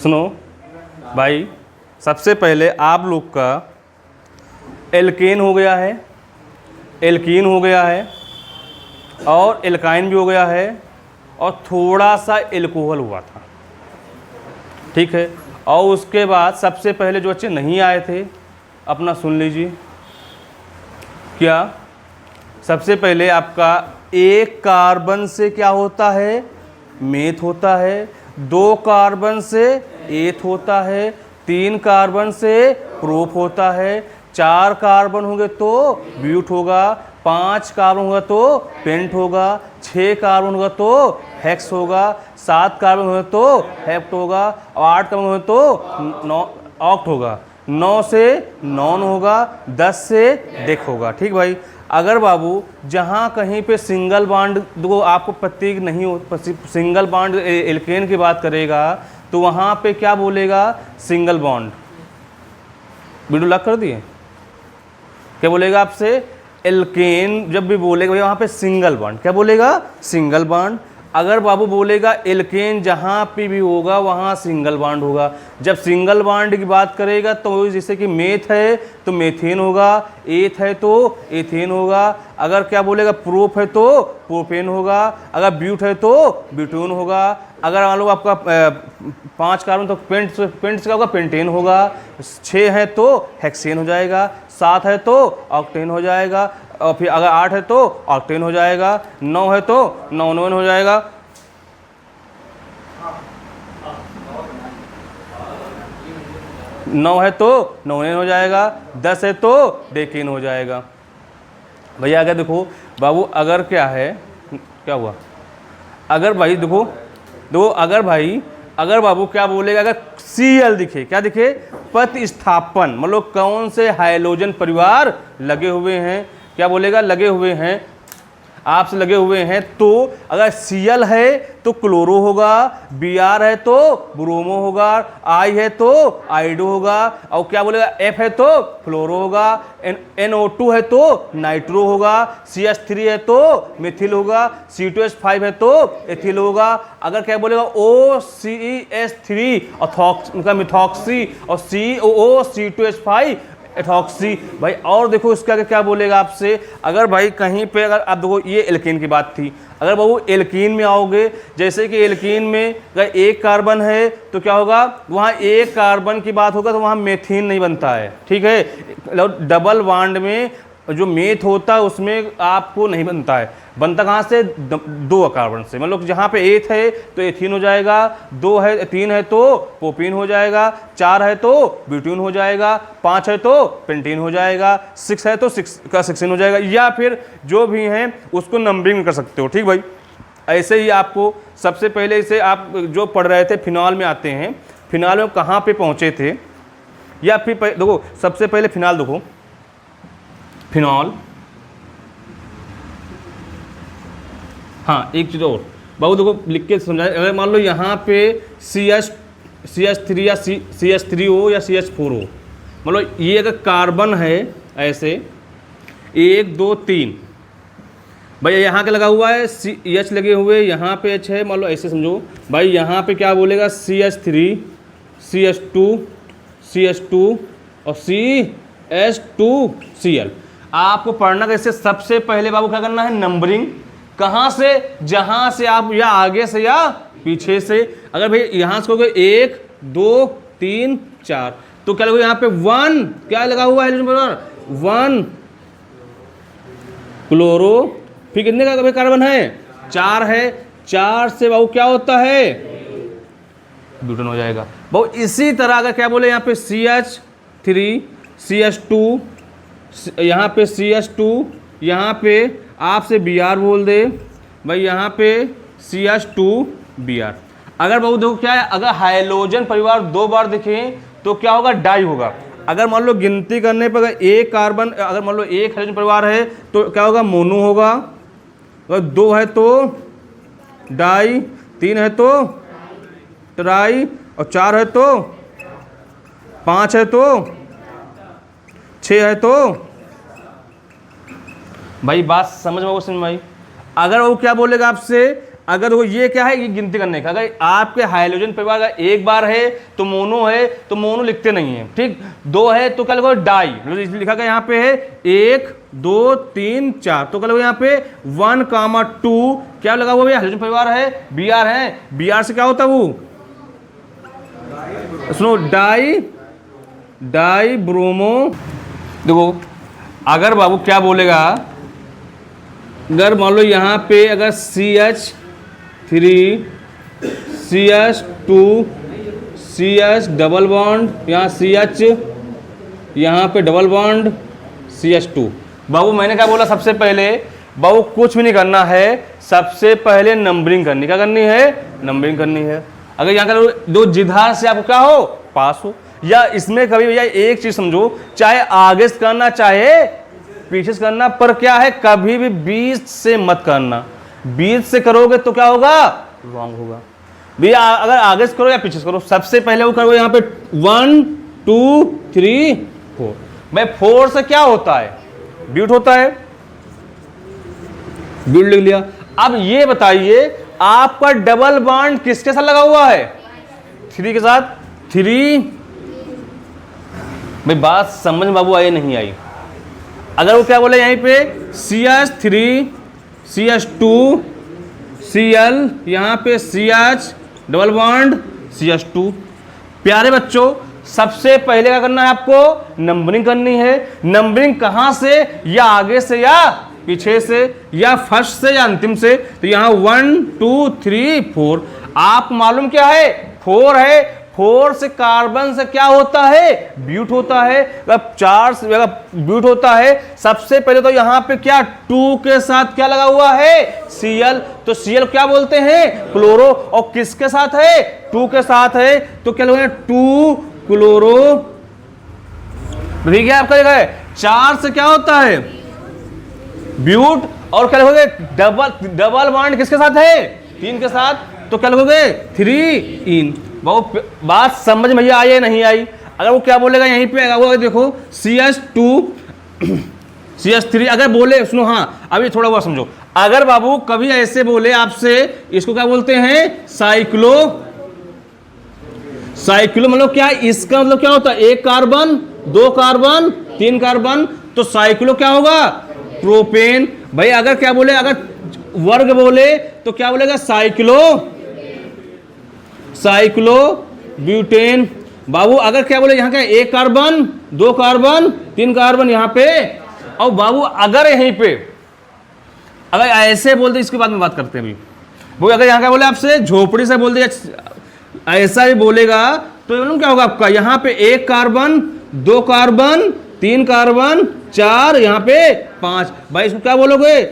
सुनो भाई, सबसे पहले आप लोग का एल्केन हो गया है, एल्कीन हो गया है और एल्काइन भी हो गया है और थोड़ा सा एल्कोहल हुआ था, ठीक है। और उसके बाद सबसे पहले जो बच्चे नहीं आए थे अपना सुन लीजिए, क्या सबसे पहले आपका एक कार्बन से क्या होता है, मेथ होता है, 2 कार्बन से एथ होता है, 3 कार्बन से प्रोप होता है, 4 कार्बन होंगे तो ब्यूट होगा, 5 कार्बन होगा तो पेंट होगा, 6 कार्बन होगा तो हेक्स होगा, 7 कार्बन होगा तो हेप्ट होगा और 8 कार्बन होगा तो ऑक्ट होगा, 9 से नॉन होगा, 10 से डेक होगा, ठीक भाई। अगर बाबू जहाँ कहीं पे सिंगल बॉन्ड दो आपको प्रतीक नहीं हो, सिंगल बॉन्ड एल्केन की बात करेगा तो वहाँ पे क्या बोलेगा, सिंगल बॉन्ड। वीडियो लॉक कर दिए, क्या बोलेगा आपसे, एल्केन जब भी बोलेगा वहाँ पे सिंगल बॉन्ड, क्या बोलेगा, सिंगल बॉन्ड। अगर बाबू बोलेगा एल्केन जहाँ पे भी होगा वहाँ सिंगल बॉन्ड होगा। जब सिंगल बॉन्ड की बात करेगा तो जैसे कि मेथ है तो मेथेन होगा, एथ है तो एथेन होगा, अगर क्या बोलेगा प्रोप है तो प्रोपेन होगा, अगर ब्यूट है तो ब्यूटोन होगा, अगर मान लो आपका 5 कार्बन तो पेंट से क्या होगा, पेंटेन होगा, 6 है तो हेक्सेन हो जाएगा, 7 है तो ऑक्टेन हो जाएगा, और फिर अगर 8 है तो ऑक्टेन हो जाएगा, 9 है तो नॉनोन हो जाएगा, 9 है तो नोनेन हो जाएगा, 10 है तो डेकेन हो जाएगा। भैया अगर देखो बाबू, अगर क्या है, क्या हुआ, अगर भाई देखो अगर बाबू क्या बोलेगा, अगर Cl दिखे, क्या दिखे, प्रतिस्थापन, मतलब कौन से हाइड्रोजन परिवार लगे हुए हैं, क्या बोलेगा, लगे हुए हैं, आपसे लगे हुए हैं, तो अगर Cl है तो क्लोरो होगा, Br है तो ब्रोमो होगा, I है तो आइडो होगा, और क्या बोलेगा, F है तो फ्लोरो होगा, NO2 है तो नाइट्रो होगा, CH3 है तो मिथिल होगा, C2H5 है तो एथिल होगा, अगर क्या बोलेगा OCH3 उनका मिथॉक्सी और COO C2H5 एथॉक्सी। भाई और देखो इसका क्या बोलेगा आपसे, अगर भाई कहीं पे अगर आप देखो, ये एल्कीन की बात थी, अगर बाबू एल्कीन में आओगे, जैसे कि एल्कीन में अगर 1 कार्बन है तो क्या होगा, वहाँ 1 कार्बन की बात होगा तो वहाँ मेथीन नहीं बनता है, ठीक है। डबल बॉन्ड में जो मेथ होता है उसमें आपको नहीं बनता है, बनता कहाँ से, 2 कार्बन से, मतलब जहाँ पे एथ है तो एथीन हो जाएगा, 2 है 3 है तो प्रोपीन हो जाएगा, 4 है तो ब्यूटीन हो जाएगा, 5 है तो पेंटीन हो जाएगा, 6 है तो 6 का 16 हो जाएगा, या फिर जो भी हैं उसको नंबरिंग कर सकते हो, ठीक भाई। ऐसे ही आपको सबसे पहले इसे आप जो पढ़ रहे थे फिनॉल में आते हैं, फिनॉल में कहाँ पे पहुँचे थे, या फिर देखो सबसे पहले फिनॉल देखो, फिनॉल, हाँ एक चीज़ और बाबू देखो लिख के समझाए, अगर मान लो यहाँ पे CH3 या CH3 हो या CH4 हो, मतलब ये अगर कार्बन है ऐसे 1 2 3, भाई यहाँ क्या लगा हुआ है, H लगे हुए, यहाँ पे H है, मान लो ऐसे समझो भाई, यहाँ पे क्या बोलेगा, CH3 CH2 और CH2Cl। आपको पढ़ना कैसे, सबसे पहले बाबू क्या करना है, नंबरिंग, कहाँ से, जहाँ से आप या आगे से या पीछे से। अगर भाई यहाँ से कहोगे 1 2 3 4 तो क्या लगेगा, यहाँ पे 1 क्या लगा हुआ है, 1 क्लोरो, फिर कितने का कार्बन है, 4 है, 4 से बाबू क्या होता है, ब्यूटेन हो जाएगा। बाबू इसी तरह अगर क्या बोले, यहाँ पे CH3 CH2, यहाँ पे CH2, यहाँ पे आपसे Br बोल दे भाई, यहाँ पे CH2Br। अगर बाबू देखो क्या है, अगर हाइड्रोजन परिवार 2 बार दिखे तो क्या होगा, डाई होगा। अगर मान लो गिनती करने पर अगर 1 कार्बन, अगर मान लो 1 हाइड्रोजन परिवार है तो क्या होगा, मोनो होगा, अगर 2 है तो डाई, 3 है तो ट्राई, और 4 है तो, 5 है तो, 6 है तो, भाई बात समझ में भाई। अगर वो क्या बोलेगा आपसे, अगर देखो ये क्या है, ये गिनती करने का, अगर आपके हाइड्रोजन परिवार का एक बार है तो मोनो है, तो मोनो लिखते नहीं है, ठीक। दो है तो क्या लिखो, डाई, लिखा गया यहाँ पे है 1 2 3 4, तो क्या लिखो यहाँ पे 1,2 क्या लगा हुआ भैया, हाइड्रोजन परिवार है, Br है, Br से क्या होता है वो, सुनो, डाई ब्रोमो। देखो अगर बाबू क्या बोलेगा, अगर मान लो यहाँ पे अगर CH3 CH2 CH double bond, यहाँ CH, यहाँ पे डबल बॉन्ड CH2, बाबू मैंने क्या बोला, सबसे पहले बाबू कुछ भी नहीं करना है, सबसे पहले नंबरिंग करनी, क्या करनी है, नंबरिंग करनी है। अगर यहाँ का दो जिधार से आपको क्या हो, पास हो, या इसमें कभी भैया एक चीज समझो, चाहे आगे से करना चाहे पीछे से करना, पर क्या है, कभी भी बीच से मत करना, बीच से करोगे तो क्या होगा, रॉन्ग होगा भैया। अगर आगे से करो या पीछे से करो, सबसे पहले वो करो यहाँ पे 1 2 3 4, भाई 4 से क्या होता है, ब्यूट होता है, ब्यूट लिख लिया। अब ये बताइए आपका डबल बॉन्ड किसके साथ लगा हुआ है, 3 के साथ, 3, भाई बात समझ में बाबू आई नहीं आई। अगर वो क्या बोले यहीं पे CH3 CH2 Cl, यहाँ पे CH डबल बॉन्ड CH2, प्यारे बच्चों सबसे पहले क्या करना है, आपको नंबरिंग करनी है। नंबरिंग कहां से, या आगे से या पीछे से, या फर्स्ट से या अंतिम से, तो यहाँ 1 2 3 4, आप मालूम क्या है, 4 है, 4 से कार्बन से क्या होता है, ब्यूट होता है। अगर 4 से ब्यूट होता है, सबसे पहले तो यहाँ पे क्या 2 के साथ क्या लगा हुआ है, Cl, तो Cl क्या बोलते हैं, क्लोरो, और किसके साथ है, 2 के साथ है, तो क्या लोगे 2 क्लोरो, ठीक है आपका जगह है। 4 से क्या होता है, ब्यूट, और क्या लिखोगे, डबल बॉन्ड किसके साथ है, 3 के साथ, तो क्या लिखोगे 3 इन। बहुत बात समझ में आई है नहीं आई। अगर वो क्या बोलेगा यहीं पे, वो देखो CH2 CH3, अगर बोले सुनो, हाँ अभी थोड़ा बहुत समझो, अगर बाबू कभी ऐसे बोले आपसे, इसको क्या बोलते हैं, साइक्लो मतलब क्या, इसका मतलब क्या होता है, 1 कार्बन 2 कार्बन 3 कार्बन, तो साइक्लो क्या होगा, प्रोपेन। भाई अगर क्या बोले, अगर वर्ग बोले तो क्या बोलेगा, साइक्लो ब्यूटेन। बाबू अगर क्या बोले, यहाँ क्या 1 कार्बन 2 कार्बन 3 कार्बन यहाँ पे, और बाबू अगर यहीं पे अगर ऐसे बोलते, इसके बाद में बात करते हैं अभी। वो अगर यहाँ क्या बोले आपसे, झोपड़ी से बोल दिया, ऐसा ही बोलेगा तो क्या होगा आपका, यहाँ पे 1 कार्बन 2 कार्बन 3 कार्बन 4, यहाँ पे 5, भाई इसको क्या बोलोगे,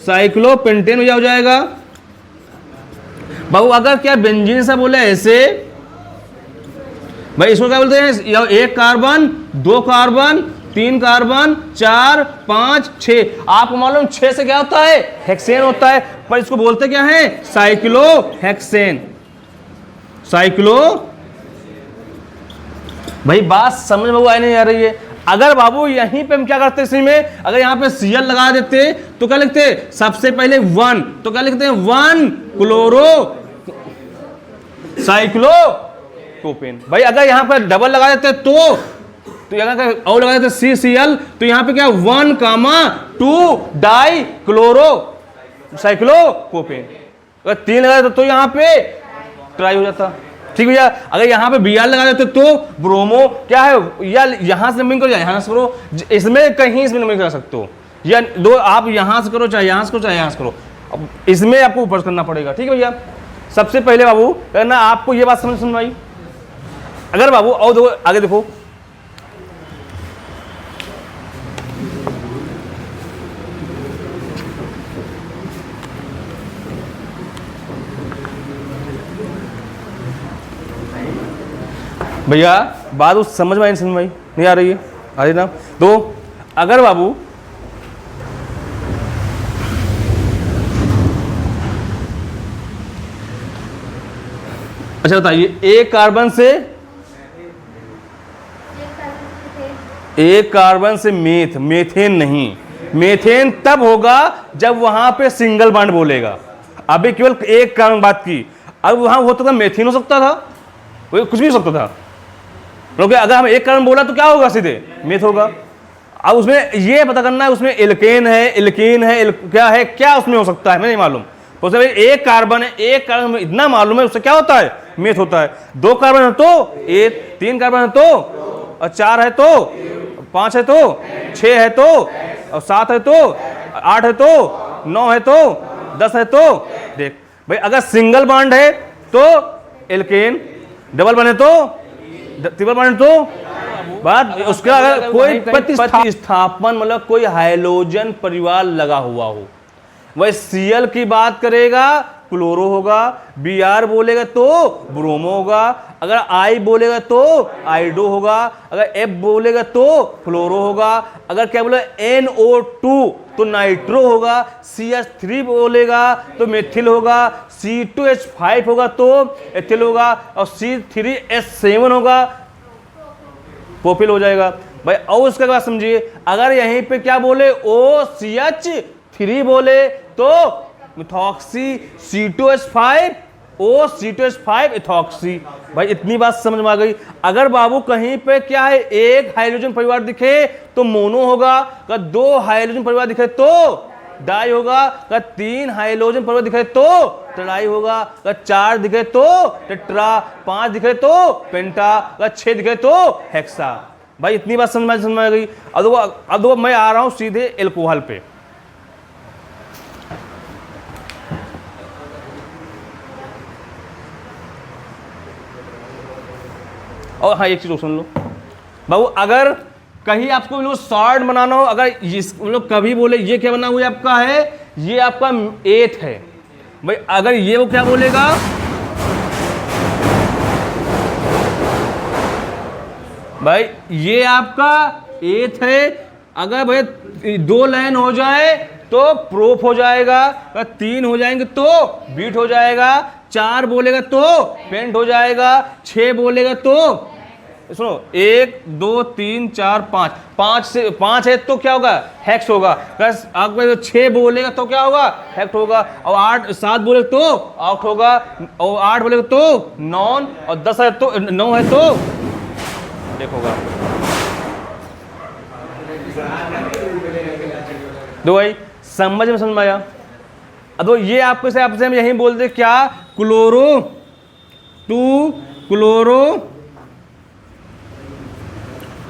साइक्लो पेंटेन हो जाएगा। बाबू अगर क्या बेंजीन से बोले ऐसे, भाई इसको क्या बोलते हैं, 1 कार्बन 2 कार्बन 3 कार्बन 4 5 6, आपको मालूम 6 से क्या होता है, हेक्सेन होता है, पर इसको बोलते क्या है, साइक्लो हेक्सेन, साइक्लो। भाई बात समझ में आई नहीं आ रही है। अगर बाबू यहीं पे हम क्या करते, इसी में अगर यहाँ पे Cl लगा देते तो क्या लिखते, सबसे पहले 1, तो क्या लिखते हैं, 1 क्लोरो साइक्लो प्रोपेन। भाई अगर यहाँ पर डबल लगा देते तो यहाँ और लगा देते CCl, तो यहाँ पे क्या 1,2 डाई क्लोरो साइक्लो प्रोपेन। अगर 3 लगा देते तो यहाँ पे ट्राई हो जाता, ठीक भैया। अगर यहाँ पे Br लगा देते तो ब्रोमो क्या है, या यहाँ से नंबरिंग करो या यहाँ से करो, इसमें कहीं से नंबरिंग कर सकते हो, या दो आप यहाँ से करो चाहे यहाँ से करो चाहे यहाँ से करो, इसमें आपको ऊपर करना पड़ेगा, ठीक है भैया। सबसे पहले बाबू करना, आपको ये बात समझ आई। अगर बाबू और देखो आगे देखो, भैया बात उस समझ में आई नहीं आ रही है, आ रही ना। तो अगर बाबू अच्छा बताइए, एक कार्बन से मेथेन नहीं, मीथेन तब होगा जब वहां पे सिंगल बॉन्ड बोलेगा। अभी केवल एक कारण बात की, अब वहां होता था मीथेन हो सकता था, वो कुछ भी हो सकता था, क्योंकि अगर हम एक कारण बोला तो क्या होगा, सीधे मीथ होगा। अब उसमें ये पता करना है उसमें एल्केन है, एल्कीन है, क्या है, क्या उसमें हो सकता है, हमें नहीं मालूम। तो उसमें एक कार्बन है, एक कार्बन में इतना मालूम है, उससे क्या होता है, मीथ होता है। 2 कार्बन है तो एक, 3 कार्बन है तो, और 4 है तो, 5 है तो, 6 है तो, और 7 है तो, 8 है तो, 9 है तो, 10 है तो। देख भाई, अगर सिंगल बॉन्ड है तो एल्केन, डबल बॉन्ड है तो, ट्रिपल बॉन्ड तो बात उसका, अगर कोई प्रतिस्थापन मतलब कोई हाइड्रोजन परिवार लगा हुआ हो, वह Cl की बात करेगा क्लोरो होगा, Br बोलेगा तो ब्रोमो होगा, अगर I बोलेगा तो आइडो होगा, अगर F बोलेगा तो फ्लोरो होगा, अगर क्या बोले NO2 तो नाइट्रो होगा, CH3 बोलेगा तो मेथिल होगा, C2H5 होगा तो एथिल होगा, और C3H7 होगा प्रोपिल हो जाएगा भाई। और उसके बाद समझिए, अगर यहीं पे क्या बोले OCH3 बोले तो मिथॉक्सी, C2H5 OC2H5 इथॉक्सी। भाई इतनी बात समझ में आ गई। अगर बाबू कहीं पे क्या है, एक हाइड्रोजन परिवार दिखे तो मोनो होगा, अगर 2 हाइड्रोजन परिवार दिखे तो डाई होगा, अगर 3 हाइड्रोजन परिवार दिखे तो ट्राई होगा, अगर 4 दिखे तो टेट्रा, 5 दिखे तो पेंटा, अगर 6 दिखे तो हेक्सा। भाई इतनी बात समझ में आ गई। अब मैं आ रहा हूं सीधे एल्कोहल पे। और हाँ, एक चीज सुन लो बाबू, अगर कहीं आपको बिल्कुल शॉर्ट बनाना हो, अगर मतलब कभी बोले ये क्या बना हुआ आपका है, ये आपका 8 है भाई, अगर ये वो क्या बोलेगा, भाई ये आपका 8 है, अगर भाई 2 लाइन हो जाए तो प्रोप हो जाएगा, अगर 3 हो जाएंगे तो बीट हो जाएगा, 4 बोलेगा तो पेंट हो जाएगा, 6 बोलेगा तो सुनो 1 2 3 4 5, 5 से 5 है तो क्या होगा, हेक्स होगा, बस अगर 6 बोलेगा तो क्या होगा, हेक्ट होगा, और 8 7 बोले तो आउट होगा, और 8 बोलेगा तो नॉन, और 10 है तो 9 है तो देखोगा। दो भाई समझ में आया। अब ये आपको से आपसे हम यही बोलते क्या, क्लोरो 2 क्लोरो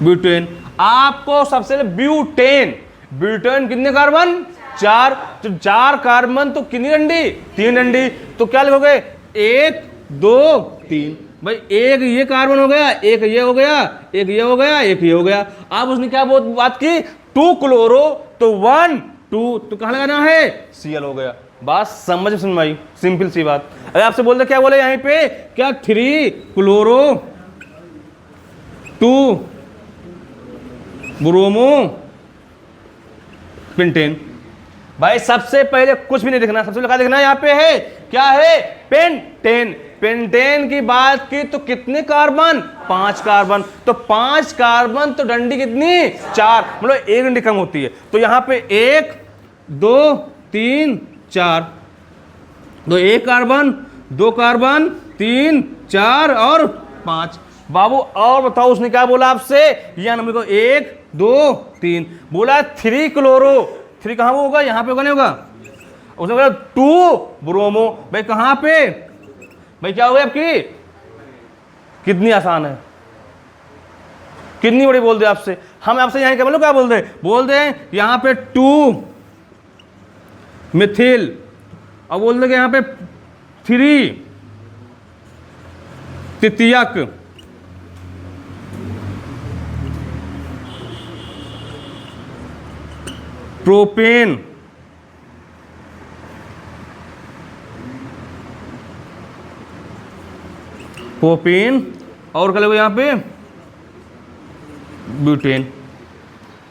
ब्यूटेन। आपको सबसे ब्यूटेन, ब्यूटेन कितने कार्बन, 4, तो 4 कार्बन तो कितनी डंडी, 3 डंडी, तो क्या लिखोगे 1 2 3। भाई एक ये कार्बन हो गया, एक ये हो गया, एक ये हो गया, एक ये हो गया। अब उसने क्या बात की, 2 क्लोरो तो 1 2, तो कहां लगाना है, Cl हो गया। बात समझ में आई, सिंपल सी बात। अगर आपसे बोलते क्या बोले यहीं पे, क्या 3 क्लोरो 2 ब्रोमो पेंटेन। भाई सबसे पहले कुछ भी नहीं दिखना, सबसे पहले क्या दिखना यहाँ पे है, क्या है, पेंटेन। पेंटेन की बात की तो कितने कार्बन, 5 कार्बन, तो 5 कार्बन तो डंडी कितनी, 4, मतलब 1 डंडी कम होती है। तो यहाँ पे 1 2 3 4, तो 1 कार्बन 2 कार्बन 3 4 और 5। बाबू और बताओ उसने क्या बोला आपसे, या नंबर को 1 2 3 बोला, 3 क्लोरो, 3 कहां होगा, यहां पे होगा नहीं होगा, उसने बोला 2 ब्रोमो। भाई कहां पे, भाई क्या हो गया आपकी, कितनी आसान है, कितनी बड़ी बोल दे आपसे। हम आपसे यहां क्या बोलो, क्या बोल दे यहां पे 2 मिथिल, और बोल दे यहां पे 3 तृतीयक, प्रोपेन, प्रोपेन, और क्या यहां पे ब्यूटेन।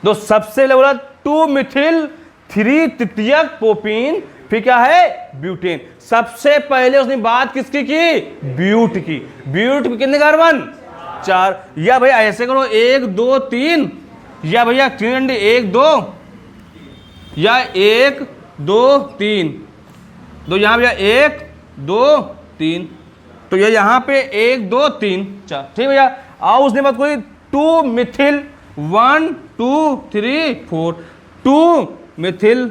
तो सबसे बोला 2 मिथिल 3 तृतीयक प्रोपेन, फिर क्या है ब्यूटेन। सबसे पहले उसने बात किसकी की, ब्यूट की। ब्यूट की कितने कार्बन, 4। या भैया ऐसे करो 1 2 3, या भैया 3 डंडी 1 2 या 1 2 3, तो यहाँ भैया 1 2 3, तो ये यहाँ पे 1 2 3 4, ठीक भैया। आओ उसने बात कोई 2 मिथिल 1 2 3 4, 2 मिथिल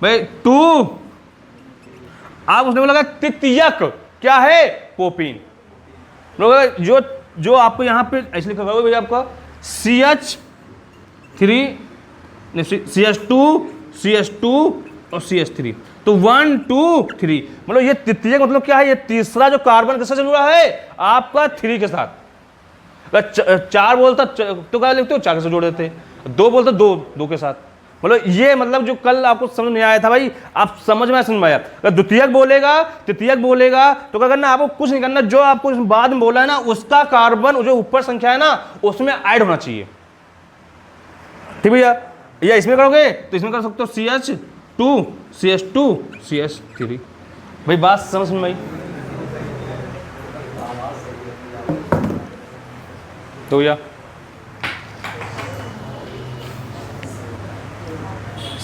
भाई 2। आप उसने बोला तृतीयक क्या है, प्रोपीन। जो जो आपको यहाँ पे ऐसे लिखा हुआ भैया आपका CH3 CH2 CH2 और CH3, तो 1 2 3, मतलब ये तृतीयक मतलब क्या है, ये तीसरा जो कार्बन किससे जुड़ा है आपका 3 के साथ। 4 बोलता तो क्या लिखते हो, 4 से जोड़ देते, 2 बोलता 2 के साथ, मतलब ये मतलब जो कल आपको समझ में आया था भाई, आप समझ में आया। अगर द्वितीयक बोलेगा तृतीयक बोलेगा तो क्या करना, आपको कुछ नहीं करना, जो आपको बाद में बोला है ना उसका कार्बन जो ऊपर संख्या है ना उसमें ऐड होना चाहिए, ठीक भैया। या इसमें करोगे तो इसमें कर सकते हो CH2 CH2 CH3। भाई बात समझ में आई। तो भैया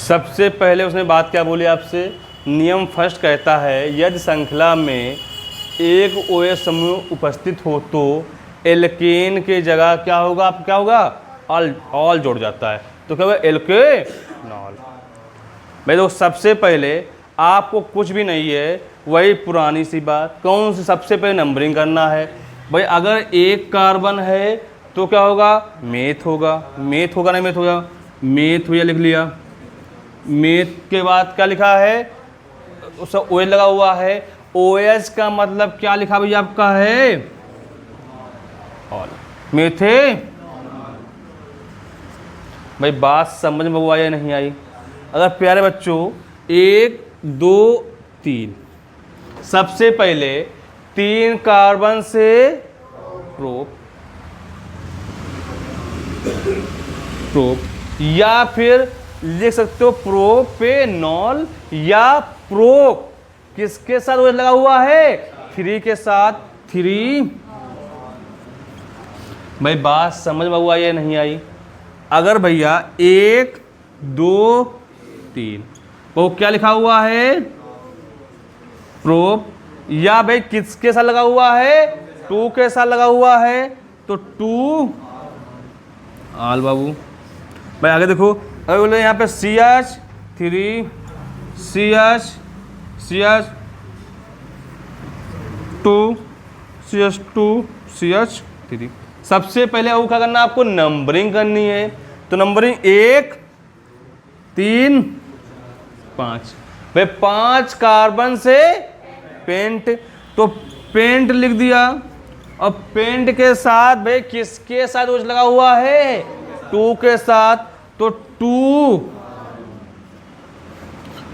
सबसे पहले उसने बात क्या बोली आपसे, नियम फर्स्ट कहता है यदि श्रृंखला में एक OH समूह उपस्थित हो तो एल्केन के जगह क्या होगा, आप क्या होगा, ऑल जोड़ जाता है, तो क्या होगा एल्केनॉल। भाई देखो सबसे पहले आपको कुछ भी नहीं है, वही पुरानी सी बात, कौन सी, सबसे पहले नंबरिंग करना है। भाई अगर एक कार्बन है तो क्या होगा, मेथ होगा, मेथ होगा नहीं मेथ होगा, मेथ भैया लिख लिया। मेथ के बाद क्या लिखा है, उसका OH लगा हुआ है, OH का मतलब क्या लिखा भैया आपका है, ऑल, मेथे। भाई बात समझ में आई या नहीं आई। अगर प्यारे बच्चों 1 2 3, सबसे पहले 3 कार्बन से प्रोप या फिर लिख सकते हो प्रोपेनॉल या प्रोप, किसके साथ OH लगा हुआ है, 3 के साथ 3। भाई बात समझ में आई या नहीं आई। अगर भैया 1 2 3 वो क्या लिखा हुआ है, प्रोप, या भाई किसके साथ लगा हुआ है, 2 के साथ लगा हुआ है, तो 2 आल बाबू। भाई आगे देखो, अगर बोले यहाँ पे CH3 CH2 CH2 CH3, सबसे पहले वो क्या करना है, आपको नंबरिंग करनी है। तो नंबरिंग 1 3 5, भाई 5 कार्बन से पेंट, तो पेंट लिख दिया। और पेंट के साथ भाई किसके साथ OH लगा हुआ है, 2 के साथ, तो 2।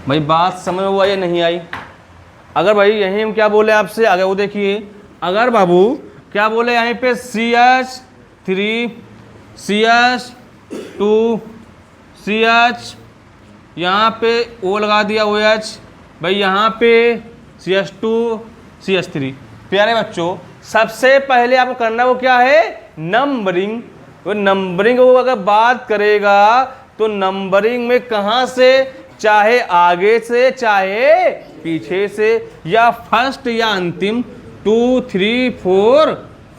भाई बात समझ में आई या नहीं आई। अगर भाई यहीं हम क्या बोले आपसे, आगे वो देखिए, अगर बाबू क्या बोले यहीं पे CH3 CH2 CH, यहाँ पे O लगा दिया OH, भाई यहाँ पे CH2 CH3। प्यारे बच्चों सबसे पहले आपको करना वो क्या है, नंबरिंग। वो नंबरिंग वो अगर बात करेगा तो नंबरिंग में कहाँ से, चाहे आगे से चाहे पीछे से, या फर्स्ट या अंतिम, 2 3 4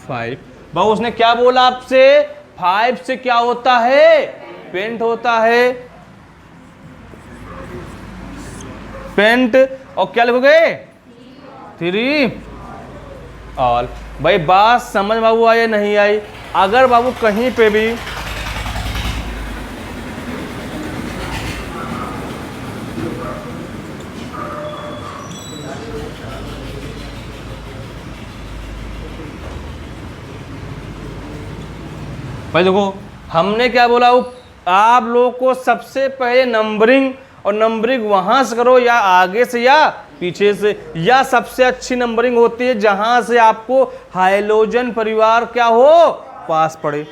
5। भाई उसने क्या बोला आपसे, 5 से क्या होता है, पेंट होता है, पेंट। और क्या लिखोगे, 3 ऑल। भाई बात समझ बाबू आई या नहीं आई। अगर बाबू कहीं पे भी भाई देखो हमने क्या बोला, आप लोगों को सबसे पहले नंबरिंग, और नंबरिंग वहां से करो या आगे से या पीछे से, या सबसे अच्छी नंबरिंग होती है जहां से आपको हाइड्रोजन परिवार क्या हो, पास पड़े।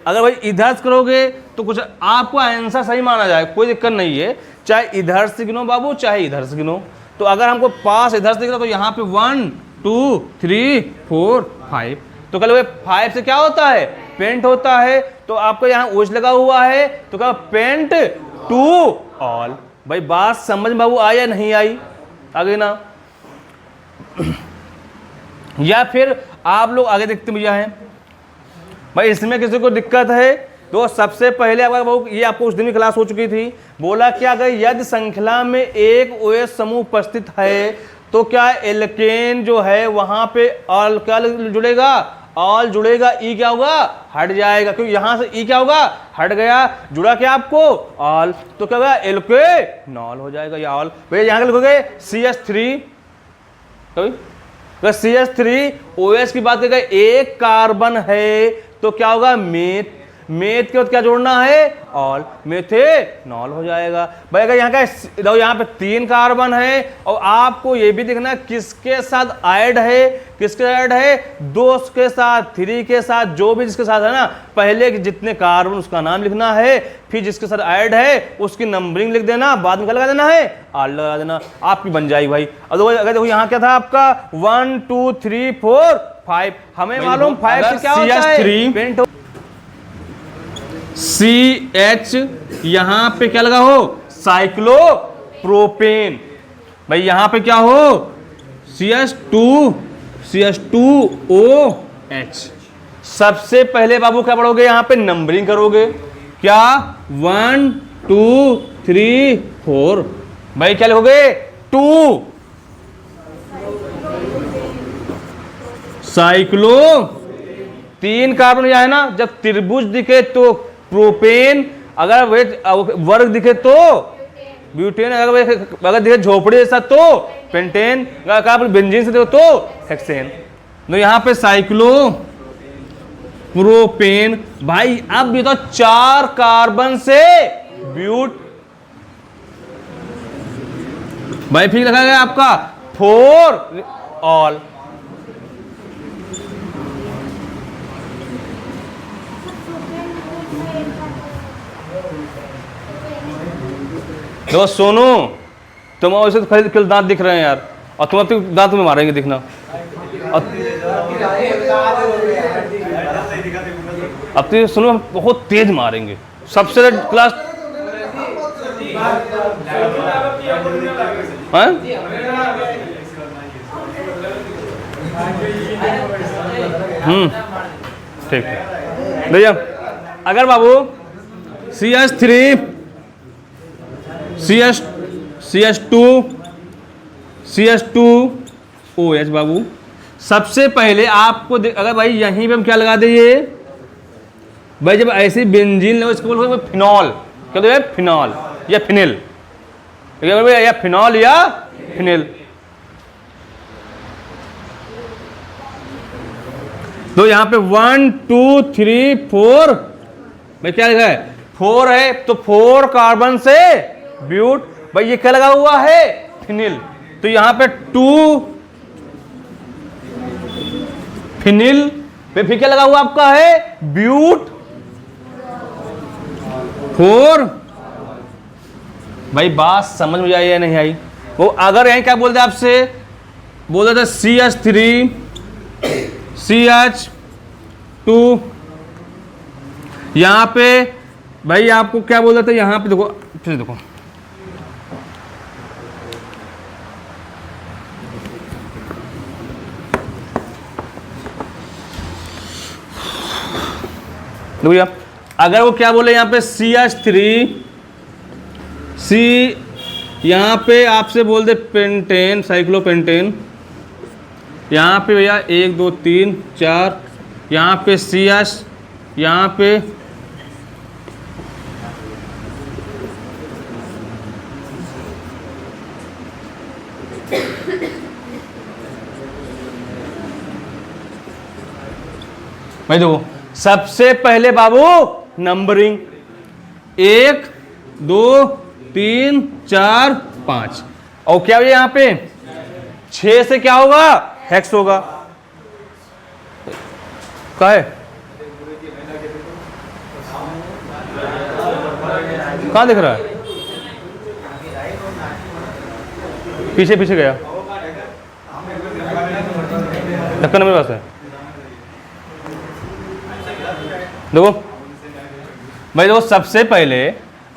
अगर भाई इधर से करोगे तो कुछ आपको आंसर सही माना जाए, कोई दिक्कत नहीं है, चाहे इधर से गिनो बाबू चाहे इधर से गिनो। तो अगर हमको पास इधर से गिनो तो यहाँ पे 1 2 3 4 5, तो कल 5 से क्या होता है, पेंट होता है। तो आपको यहाँ OH लगा हुआ है तो क्या पेंट 2 ऑल। भाई बात समझ में बाबू आई या नहीं आई? आगे ना, या फिर आप लोग आगे देखते भैया हैं भाई, इसमें किसी को दिक्कत है तो सबसे पहले ये आपको उस दिन की क्लास हो चुकी थी, बोला क्या अगर यदि श्रृंखला में एक OH समूह उपस्थित है तो क्या एल्केन जो है वहां पे ऑल क्या जुड़ेगा? ऑल जुड़ेगा, ई क्या होगा? हट जाएगा, क्योंकि यहां से ई क्या होगा? हट गया, जुड़ा क्या आपको? ऑल, तो क्या होगा? एल्केनॉल हो जाएगा या ऑल। भैया यहां लिखोगे CH3, कभी CH3 OH की बात करें, एक कार्बन है तो क्या होगा? मेथ, मेथ के बाद क्या जोड़ना है? ऑल, मेथेनॉल हो जाएगा। भाई अगर यहाँ का यहाँ पे 3 कार्बन है और आपको ये भी देखना किसके साथ ऐड है, किसके ऐड है? 2 के साथ, 3 के साथ, जो भी जिसके साथ है ना, पहले जितने कार्बन उसका नाम लिखना है, फिर जिसके साथ ऐड है उसकी नंबरिंग लिख देना, बाद में क्या लगा देना है? ऑल लगा देना, आपकी बन जाएगी भाई। अगर देखो यहाँ क्या था आपका 1 2 3 4 5, हमें मालूम 5 से क्या होता है? CH यहां पे क्या लगा हो? साइक्लोप्रोपेन। भाई यहां पे क्या हो? CH2OH। सबसे पहले बाबू क्या पढ़ोगे? यहां पे नंबरिंग करोगे, क्या? 1 2 3 4। भाई क्या लिखोगे? 2 साइक्लो, 3 कार्बन यहां है ना, जब त्रिभुज दिखे तो प्रोपेन, अगर वर्ग दिखे तो ब्यूटेन, अगर दिखे झोपड़ी जैसा तो पेंटेन, अगर बेंजीन से देखो तो हेक्सेन। तो यहां पे साइक्लो प्रोपेन। भाई अब ये तो 4 कार्बन से ब्यूट, भाई फिर लिखा गया आपका 4 ऑल। देखो सोनू, तुम वैसे तो खरीद दांत दिख रहे हैं यार, और तुम अपने दांत में मारेंगे दिखना। अब तो सुनो, बहुत तेज मारेंगे, सबसे क्लास ठीक है भैया। अगर बाबू CH3 CH2OH बाबू, सबसे पहले आपको अगर भाई यहीं पे हम क्या लगा देंगे भाई, जब ऐसे बेंजीन लो इसको बोलो फिनॉल, क्या दो? फिनॉल या फिनिल, या फिनॉल या फिनिल। तो यहां पे 1 2 3 4, भाई क्या लिखा है? 4 है तो 4 कार्बन से ब्यूट। भाई ये क्या लगा हुआ है? फिनिल। तो यहां पे 2 फिनिल, फिर क्या लगा हुआ आपका है? ब्यूट 4। भाई बात समझ में आई या नहीं आई? वो अगर यहीं क्या बोलते आपसे, बोलते थे CH3 CH2, यहां पे भाई आपको क्या बोल रहे थे? यहां पे देखो, फिर देखो भैया, अगर वो क्या बोले यहां पे CH3 C, यहां पे आपसे बोल दे पेंटेन, साइक्लोपेंटेन, यहां पे भैया 1 2 3 4, यहां पे CH, यहां पे भाई देखो, सबसे पहले बाबू नंबरिंग 1 2 3 4 5, और क्या है यहां पे 6 से क्या होगा? हेक्स होगा। क्या है? कहां दिख रहा है? पीछे पीछे गया, ढक्कन मेरे पास है। देखो भाई, देखो सबसे पहले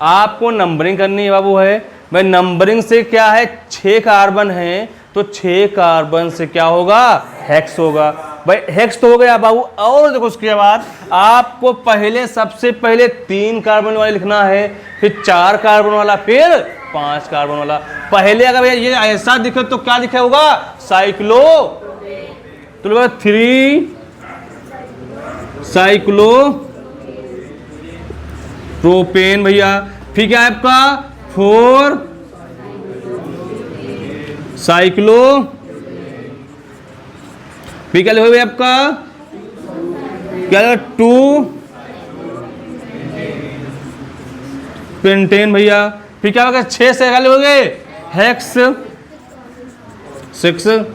आपको नंबरिंग करनी है बाबू है भाई। नंबरिंग से क्या है, 6 कार्बन है तो 6 कार्बन से क्या होगा, हेक्स होगा भाई। हेक्स तो हो गया बाबू। और देखो उसके बाद आपको पहले सबसे पहले 3 कार्बन वाला लिखना है, फिर 4 कार्बन वाला, फिर 5 कार्बन वाला। पहले अगर भैया ये ऐसा दिखे तो क्या लिखा होगा, साइक्लो, तो 3 साइक्लो प्रोपेन भैया। फिर क्या है आपका 4 साइक्लो, फिर क्या लिखोगे आपका, क्या 2 पेंटेन भैया। फिर क्या होगा 6 से क्या लिखोगे, हेक्स 6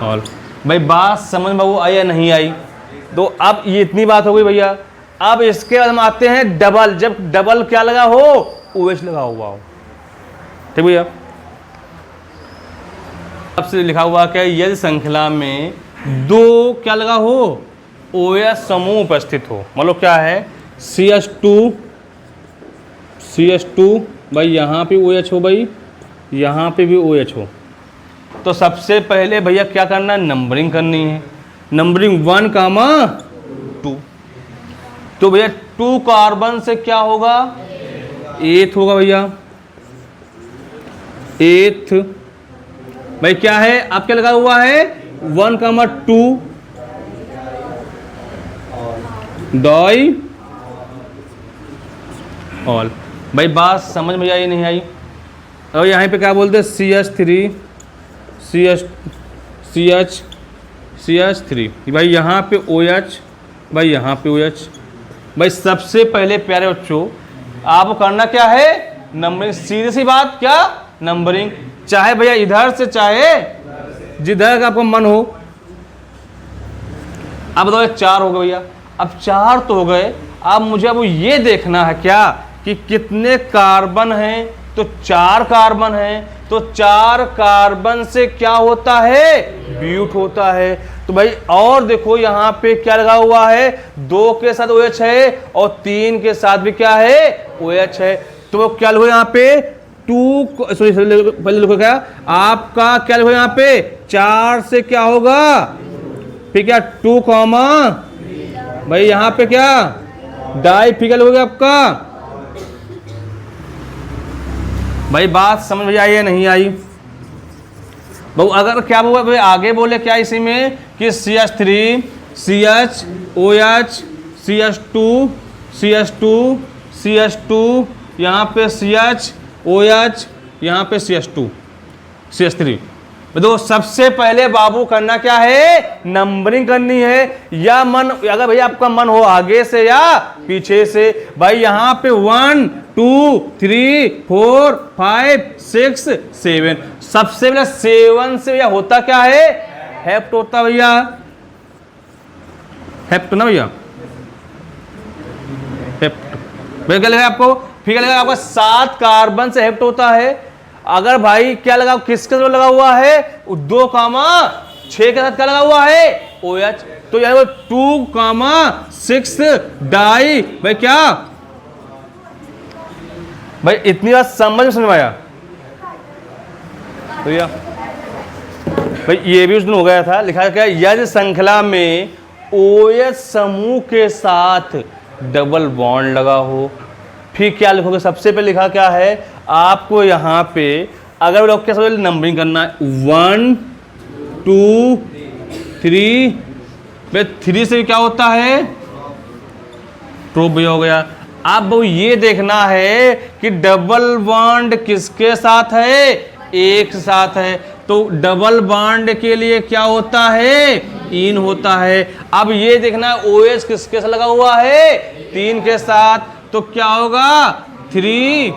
और भाई बात समझ में आई या नहीं आई। तो अब ये इतनी बात हो गई भैया। अब इसके बाद हम आते हैं डबल। जब डबल क्या लगा हो, OH लगा हुआ हो, ठीक भैया। अब से लिखा हुआ क्या, यदि श्रृंखला में 2 क्या लगा हो, OH समूह उपस्थित हो। मतलब क्या है, CH2 भाई, यहाँ पे OH हो भाई, यहाँ पे भी OH हो, तो सबसे पहले भैया क्या करना है, नंबरिंग करनी है। नंबरिंग 1, 2। तो भैया 2 कार्बन से क्या होगा, 8 होगा भैया, 8 भाई। क्या है, अब क्या लगा हुआ है, 1, 2 डाई ऑल भाई। बात समझ में आई नहीं आई। और यहाँ पे क्या बोलते हैं, CH3 भाई, यहाँ पे OH भाई, यहाँ पे OH भाई। सबसे पहले प्यारे बच्चों आपको करना क्या है, नंबरिंग। सीधी सी बात, क्या नंबरिंग, चाहे भैया इधर से चाहे जिधर का आपको मन हो। अब बताओ 4 हो गए भैया। अब 4 तो हो गए, अब मुझे अब ये देखना है क्या कि कितने कार्बन हैं, तो 4 कार्बन हैं, तो 4 कार्बन से क्या होता है, ब्यूट होता है। तो भाई और देखो यहाँ पे क्या लगा हुआ है, 2 के साथ OH है और 3 के साथ भी क्या है, OH है। तो वो क्या लिखो यहाँ पे 2, सॉरी पहले लिखो क्या, आपका क्या लिखो यहाँ पे 4 से क्या होगा, फिर क्या 2 कॉमा भाई, यहाँ पे क्या डाई, फिर क्या लिखोगे आपका भाई। बात समझ में आई या नहीं आई बहु। अगर क्या हुआ भाई, आगे बोले क्या इसी में कि CH3 CH OH CH2 यहाँ पे CH OH, यहाँ पे CH3। तो सबसे पहले बाबू करना क्या है, नंबरिंग करनी है। या मन, अगर भैया आपका मन हो आगे से या पीछे से भाई, यहाँ पे 1 2 3 4 5 6 7। सबसे पहले 7 से भैया होता क्या है, हेप्ट होता भैया, हेप्ट ना भैया, हेप्ट भैया। क्या लगा आपको, फिर क्या लगा आपका 7 कार्बन से हेप्ट होता है। अगर भाई क्या लगा, किसके साथ लगा हुआ है, 2, 6 के साथ क्या लगा हुआ है, OH। तो यार 2, 6 डाई भाई, क्या भाई, इतनी बात समझ में आया भैया। भाई ये भी उस दिन हो गया था, लिखा क्या, यदि श्रृंखला में OH समूह के साथ डबल बॉन्ड लगा हो। फिर क्या लिखोगे, सबसे पहले लिखा क्या है आपको यहाँ पे, अगर लोग क्या समझ नंबरिंग करना है 1 2 3 भाई, 3 से क्या होता है, प्रूफ भी हो गया। अब ये देखना है कि डबल बॉन्ड किसके साथ है, एक साथ है। तो डबल बॉन्ड के लिए क्या होता है, इन होता है। अब ये देखना है OH किसके साथ लगा हुआ है, 3 के साथ, तो क्या होगा 3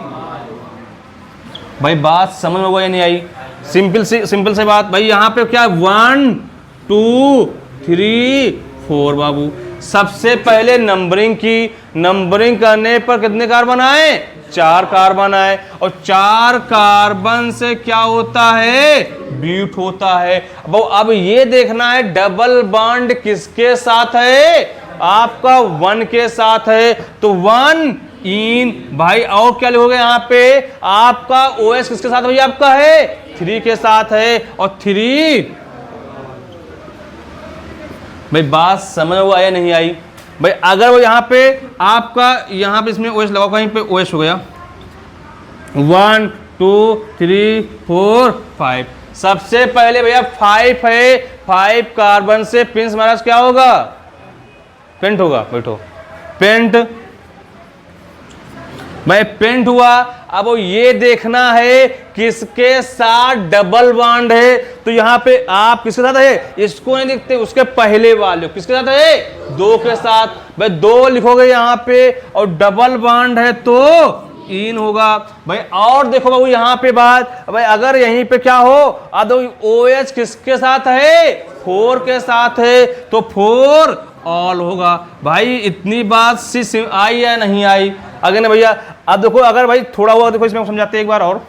भाई। बात समझ में या नहीं आई, सिंपल से बात भाई। यहाँ पे क्या 1 2 3 4 बाबू। सबसे पहले नंबरिंग की, नंबरिंग करने पर कितने कार्बन आए, 4 कार्बन आए, और 4 कार्बन से क्या होता है, ब्यूट होता है। अब ये देखना है डबल बॉन्ड किसके साथ है, आपका 1 के साथ है। तो 1 इन भाई, और क्या लिखोगे यहाँ पे, आपका OH किसके साथ भैया, आपका है 3 के साथ है, और 3 भाई बात समझ में आया नहीं आई भाई। अगर वो यहाँ पे आपका यहाँ पे इसमें OH लगाओ, कहीं पे OH हो गया 1 2 3 4 5, सबसे पहले भैया 5 है, 5 कार्बन से पिंस महाराज क्या होगा, पेंट होगा। बैठो, पेंट भाई पेंट हुआ। अब वो ये देखना है किसके साथ डबल बॉन्ड है, तो यहाँ पे आप किसके साथ है, इसको नहीं लिखते, उसके पहले वाले किसके साथ है, 2 के साथ। भाई 2 लिखोगे यहाँ पे, और डबल बॉन्ड है तो इन होगा भाई। और देखो बाबू यहाँ पे बात, भाई अगर यहीं पे क्या हो, अब OH किसके साथ है, 4 के साथ है, तो 4 ऑल होगा। भाई इतनी बात सी आई या नहीं आई, अगर ना भैया। अब देखो अगर भाई थोड़ा हुआ, देखो इसमें समझाते हैं एक बार और।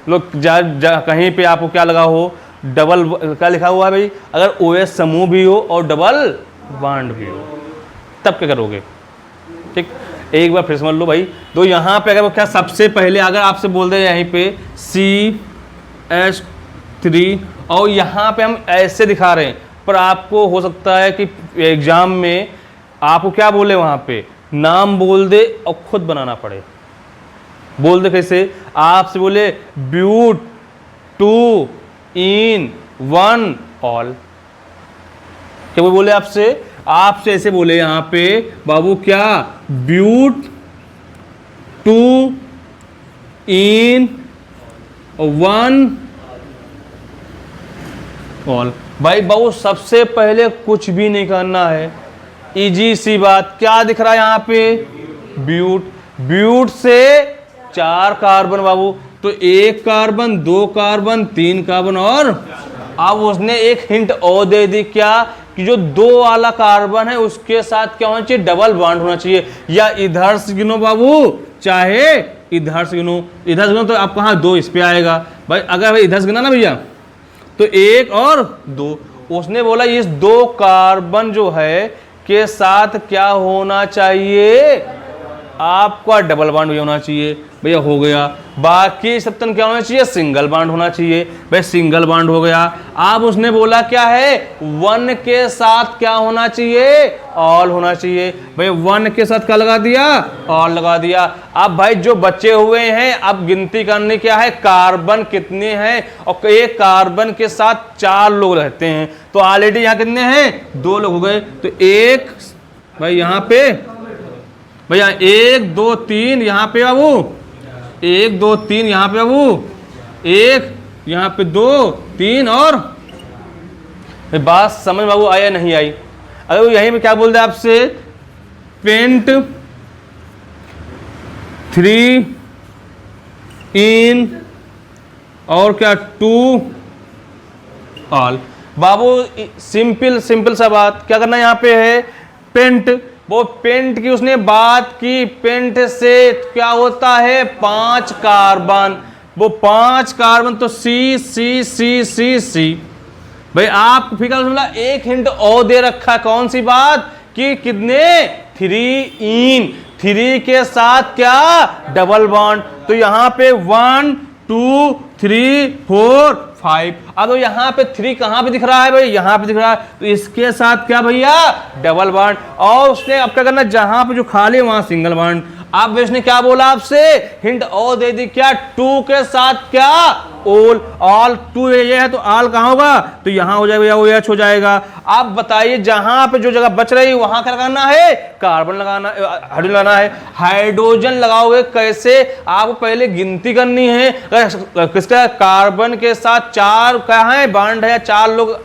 लोग कहीं पे आपको क्या लगा हो, डबल क्या लिखा हुआ है भाई, अगर OH समूह भी हो और डबल बॉन्ड भी हो, तब क्या करोगे, ठीक। एक बार फिर समझ लो भाई। तो यहाँ पे अगर वो क्या, सबसे पहले अगर आपसे बोल दे यहीं पे CH3, और यहाँ पे हम ऐसे दिखा रहे हैं, पर आपको हो सकता है कि एग्जाम में आपको क्या बोले, वहाँ पे नाम बोल दे और खुद बनाना पड़े। बोल दे कैसे, आपसे बोले ब्यूट 2 इन 1 ऑल, क्या वो बोले आपसे ऐसे बोले यहाँ पे बाबू, क्या ब्यूट 2 इन 1 ऑल। भाई बाबू सबसे पहले कुछ भी नहीं करना है, इजी सी बात। क्या दिख रहा है यहाँ पे, ब्यूट, ब्यूट से 4 कार्बन बाबू, तो 1 कार्बन 2 कार्बन 3 कार्बन, और अब उसने एक हिंट और दे दी, क्या कि जो 2 वाला कार्बन है उसके साथ क्या होना चाहिए, डबल बॉन्ड होना चाहिए। या इधर से गिनो बाबू, चाहे इधर से गिनो, इधर से गिनो तो आप कहाँ 2 इस पे आएगा भाई। अगर भाई इधर से गिना ना भैया, तो 1 और 2, उसने बोला इस 2 कार्बन जो है के साथ क्या होना चाहिए, आपका डबल बॉन्ड भी होना चाहिए भैया, हो गया। बाकी सब तन क्या होना चाहिए, सिंगल बॉन्ड होना चाहिए भाई, सिंगल बॉन्ड हो गया। अब उसने बोला क्या है, 1 के साथ क्या होना चाहिए, ऑल होना चाहिए भाई। 1 के साथ क्या लगा दिया, ऑल लगा दिया। अब भाई जो बचे हुए हैं, अब गिनती करनी क्या है, कार्बन कितने हैं, और एक कार्बन के साथ 4 लोग रहते हैं, तो ऑलरेडी यहाँ कितने हैं, 2 लोग हो गए। तो एक भाई यहाँ पे भैया 1 2 3 यहाँ पे बाबू, 1 2 3 यहाँ पे बाबू, 1 यहाँ पे 2 3, और बात समझ बाबू आया नहीं आई। अगर वो यहीं पे क्या बोल दे आपसे, पेंट 3 इन और क्या 2 ऑल, बाबू सिंपल सा बात। क्या करना यहाँ पे है, पेंट, वो पेंट की उसने बात की, पेंट से क्या होता है 5 कार्बन, वो 5 कार्बन तो सी सी सी सी सी। भाई आप फिक्र समझा, एक हिंट और दे रखा, कौन सी बात कि कितने 3 इन, 3 के साथ क्या डबल बॉन्ड, तो यहाँ पे 1 2 3 4 5। अब यहाँ पे 3 कहाँ पे दिख रहा है भाई, यहाँ पे दिख रहा है, तो इसके साथ क्या भैया डबल बॉन्ड। और उसने अब क्या करना, जहां पे जो खाली वहां सिंगल बॉन्ड। अब इसने क्या बोला आपसे, हिंट और दे दी, क्या 2 के साथ क्या ऑल, ऑल 2 ये है तो ऑल कहाँ होगा, तो यहाँ हो जाएगा या OH हो जाएगा। अब बताइए जहां पे जो जगह बच रही है वहां क्या लगाना है, कार्बन लगाना, हाइड्रोजन लगाना है। हाइड्रोजन लगाओगे कैसे, आपको पहले गिनती करनी है, किसका कार्बन के साथ 4 क्या है बॉन्ड है, 4 लोग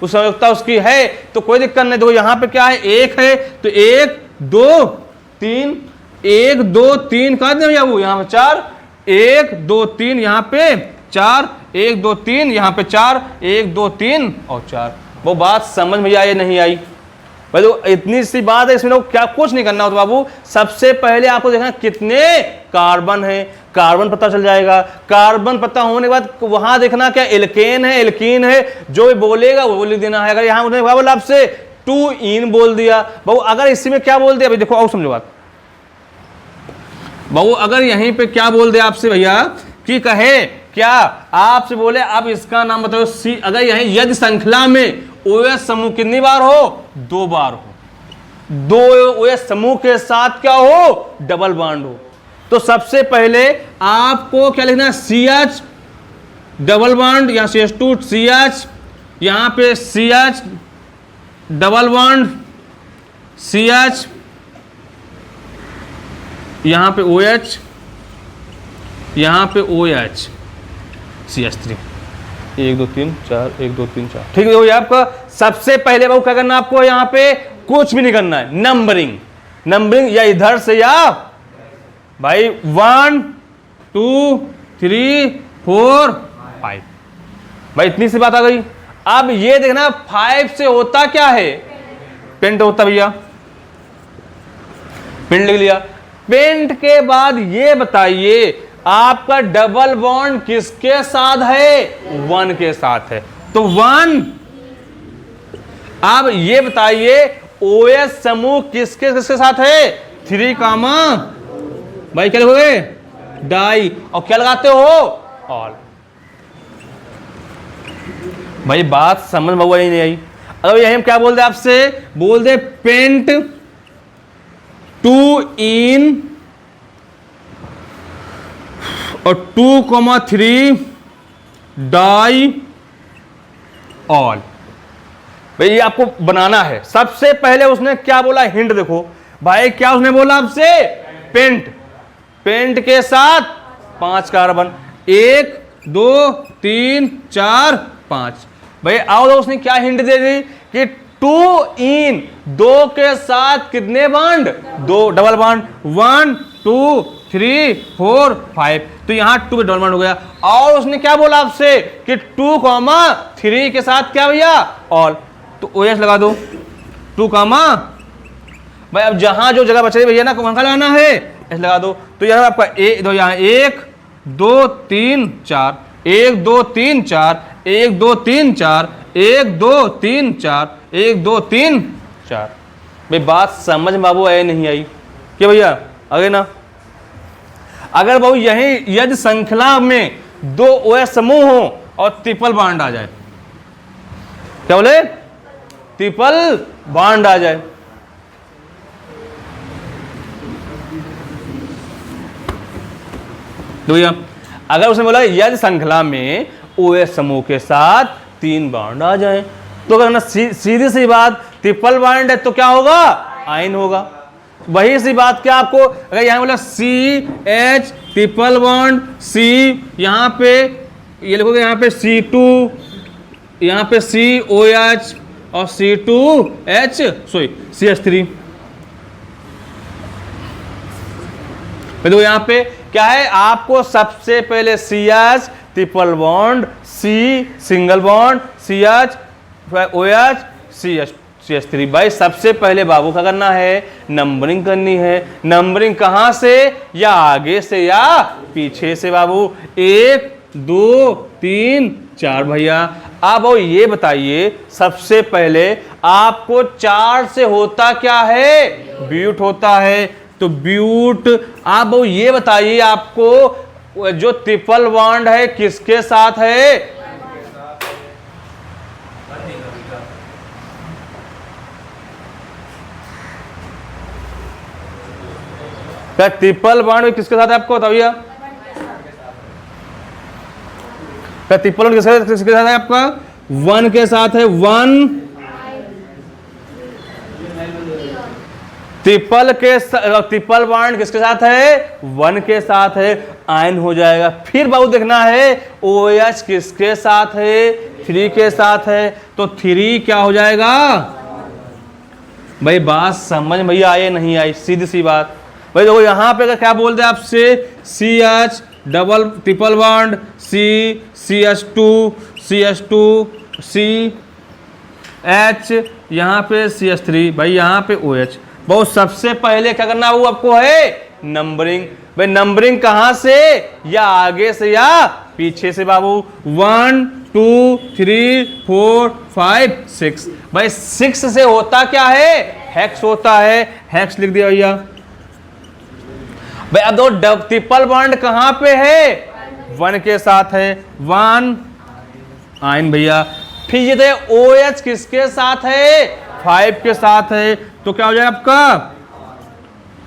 उस संयोजकता उसकी है, तो कोई दिक्कत नहीं। देखो यहाँ पे क्या है, 1 है, तो 1 2 3, 1 2 3 कहा भैया वो यहाँ पे 4, 1 2 3 यहाँ पे 4, 1 2 3 यहाँ पे 4, 1 2 3 और 4। वो बात समझ में आई नहीं आई भाई, तो इतनी सी बात है, इसमें क्या कुछ नहीं करना होता बाबू। सबसे पहले आपको देखना कितने कार्बन है, कार्बन पता चल जाएगा। कार्बन पता होने के बाद वहां देखना क्या एल्केन है, एल्कीन है, जो भी बोलेगा वो लिख देना है। अगर यहां उन्होंने क्या बोला आपसे 2 इन बोल दिया बहु, अगर इसी में क्या बोल दिया भाई, देखो और समझो बात बहु, अगर यहीं पे क्या बोल दिया आपसे भैया कि कहे क्या आपसे बोले अब इसका नाम बताओ सी, अगर यहीं यदि श्रृंखला में OH समूह कितनी बार हो, 2 बार हो, 2 OH समूह के साथ क्या हो, डबल बॉन्ड हो, तो सबसे पहले आपको क्या लिखना है CH डबल बॉन्ड, यहाँ CH2 CH, यहाँ पे CH डबल बॉन्ड CH, यहाँ पे OH, यहाँ पे OH CH3, 1 2 3 4 1 2 3 4, ठीक है। आपका सबसे पहले बाबू क्या करना है, आपको यहाँ पे कुछ भी नहीं करना है, नंबरिंग, नंबरिंग या इधर से या भाई 1 2 3 4 5, भाई इतनी सी बात आ गई। अब ये देखना 5 से होता क्या है, पेंट होता भैया, पेंट लिख लिया। पेंट के बाद ये बताइए आपका डबल बॉन्ड किसके साथ है, 1 के साथ है, तो 1। अब ये बताइए OH समूह किसके किसके साथ है, 3 कामा, भाई क्या लिखोगे, डाई, और क्या लगाते हो, ऑल। भाई बात समझ में नहीं आई। अगर यही हम क्या बोल दे आपसे, बोल दे पेंट 2 इन और 2,3 डाई ऑल, भाई ये आपको बनाना है। सबसे पहले उसने क्या बोला, हिंट देखो भाई, क्या उसने बोला आपसे, पेंट, पेंट के साथ 5 कार्बन, 1 2 3 4 5, भाई आओ तो उसने क्या हिंट दे दी कि 2 इन, 2 के साथ कितने बॉन्ड, 2 डबल बॉन्ड, 1 2 3 4 5, तो यहां 2 डबल बॉन्ड हो गया। और उसने क्या बोला आपसे कि 2,3 के साथ क्या भैया, ऑल, तो OH लगा दो 2, भाई अब जहां जो जगह बचे भैया ना वहां का लगाना है, ऐसे लगा दो। तो यार आपका यहाँ 1 2 3 4 1 2 3 4 1 2 3 4 1 2 3 4 1 2 3 4, भाई बात समझ में बाबू आई नहीं आई कि भैया आगे ना। अगर बाबू यही यदि श्रृंखला में 2 OH समूह हो और ट्रिपल बॉन्ड आ जाए, क्या बोले, ट्रिपल बॉन्ड आ जाए, तो भैया अगर उसने बोला यदि श्रृंखला में OH समूह के साथ 3 बॉन्ड आ जाए, तो अगर ना सीधी सी बात ट्रिपल बॉन्ड है तो क्या होगा, आयन होगा। वही सी बात क्या आपको, अगर यहां बोला CH ट्रिपल बॉन्ड C, यहां पे ये लिखोगे, यहां पे C2, यहां पे COH और C2H सॉरी CH3, देखो यहां पे क्या है, आपको सबसे पहले CH triple bond, C single bond, CH OH CH3, भाई सबसे पहले बाबू क्या करना है, नंबरिंग करनी है। नंबरिंग कहां से, या आगे से या पीछे से बाबू, 1 2 3 4 भैया। अब ये बताइए सबसे पहले आपको 4 से होता क्या है, ब्यूट होता है, तो ब्यूट। अब ये बताइए आपको जो ट्रिपल बॉन्ड है किसके साथ है, क्या ट्रिपल बॉन्ड किसके साथ है आपको बताओ भैया, क्या ट्रिपल बॉन्ड किसके साथ है आपका, 1 के साथ है, 1 ट्रिपल बॉन्ड किसके साथ है, 1 के साथ है, आयन हो जाएगा। फिर बाबू देखना है OH किसके साथ है, 3 के साथ है, तो 3 क्या हो जाएगा, भाई बात समझ में भैया आए नहीं आई, सीधी सी बात। भाई देखो यहां पे क्या बोल दे आपसे, CH double triple bond C CH2 CH, यहाँ पे CH3, भाई यहाँ पे OH। बहुत सबसे पहले क्या करना वो आपको है, नंबरिंग। भाई नंबरिंग कहां से, या आगे से या पीछे से बाबू। 1 2 3 4 5 6। भाई 6 से होता क्या है, हेक्स होता है, हेक्स लिख दिया भैया। भाई अब दो ट्रिपल बॉन्ड कहां पे है, 1 के साथ है, 1 आइन भैया। फिर ये थे OH किसके साथ है, 5 के साथ है, तो क्या हो जाएगा आपका।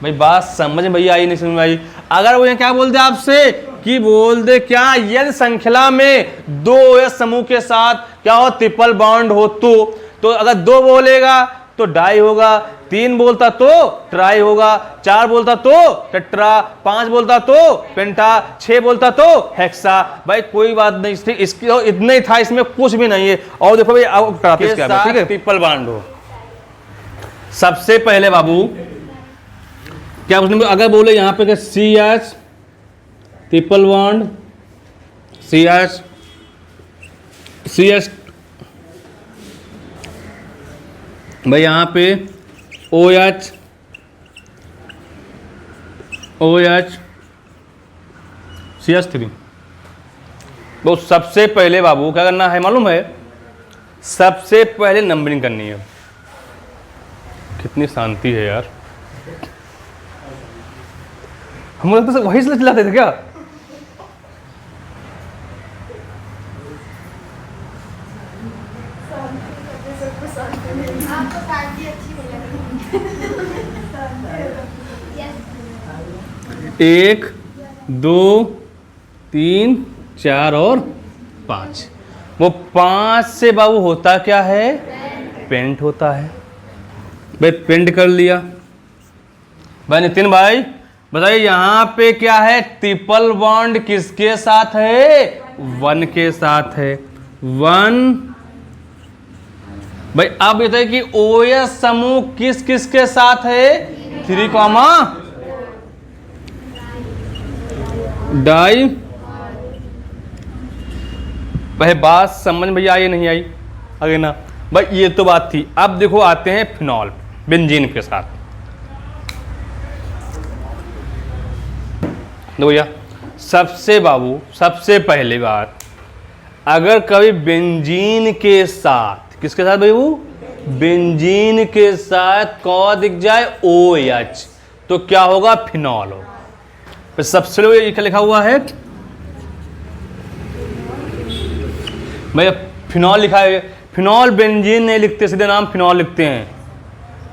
भाई बात समझ में भैया आई नहीं समझ में आई। अगर वो क्या बोल दे आपसे कि बोल दे क्या, यदि श्रृंखला में 2 OH समूह के साथ क्या हो ट्रिपल बॉन्ड हो, तो अगर 2 बोलेगा तो डाई होगा, 3 बोलता तो ट्राई होगा, 4 बोलता तो टेट्रा, 5 बोलता तो पेंटा, 6 बोलता तो हेक्सा। भाई कोई बात नहीं, इसकी तो इतना ही था, इसमें कुछ भी नहीं है। और देखो भाई अब ठीक है, ट्रिपल बॉन्ड हो। सबसे पहले बाबू क्या उसने अगर बोले यहाँ पे CH ट्रिपल बॉन्ड, CH भाई यहाँ पे OH CH3। तो सबसे पहले बाबू क्या करना है मालूम है, सबसे पहले नंबरिंग करनी है। कितनी शांति है यार, हम लोग तो वही से चिल्लाते थे क्या। एक 2 3 4 और 5। वो 5 से बाबू होता क्या है, पेंट होता है। भाई पेंट कर लिया। भाई नितिन भाई बताइए यहाँ पे क्या है, ट्रिपल बॉन्ड किसके साथ है, 1 के साथ है, 1। भाई अब बताइए कि OH समूह किस किस के साथ है, 3, डाई। भाई बात समझ में भैया आई नहीं आई, आगे ना। भाई ये तो बात थी। अब देखो आते हैं फिनॉल बेंजीन के साथ। देखो भैया सबसे पहली बात, अगर कभी बेंजीन के साथ, किसके साथ भाई, वो बेंजीन के साथ कौन दिख जाए, OH, तो क्या होगा, फिनॉल होगा। सबसे पहले लिखा हुआ है भैया फिनॉल लिखा है। फिनॉल बेंजीन नहीं लिखते, सीधे नाम फिनॉल लिखते हैं,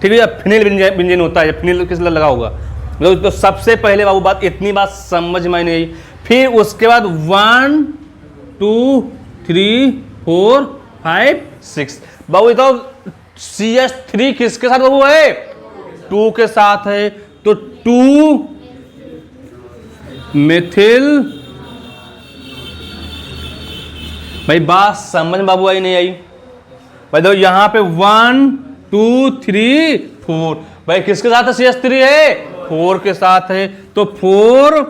ठीक है। फिनिल बेंजीन होता है, फिनिल किस लगा होगा। तो सबसे पहले बाबू बात, इतनी बात समझ में नहीं आई। फिर उसके बाद 1 2 3 4 5 6 बाबू। तो CH3 किसके साथ बाबू है, 2 के साथ है, तो 2 मेथिल। भाई बात समझ में बाबू आई नहीं आई। भाई देखो यहां पे 1 2 3 4। भाई किसके साथ है, CH3 है, 4 के साथ है, तो 4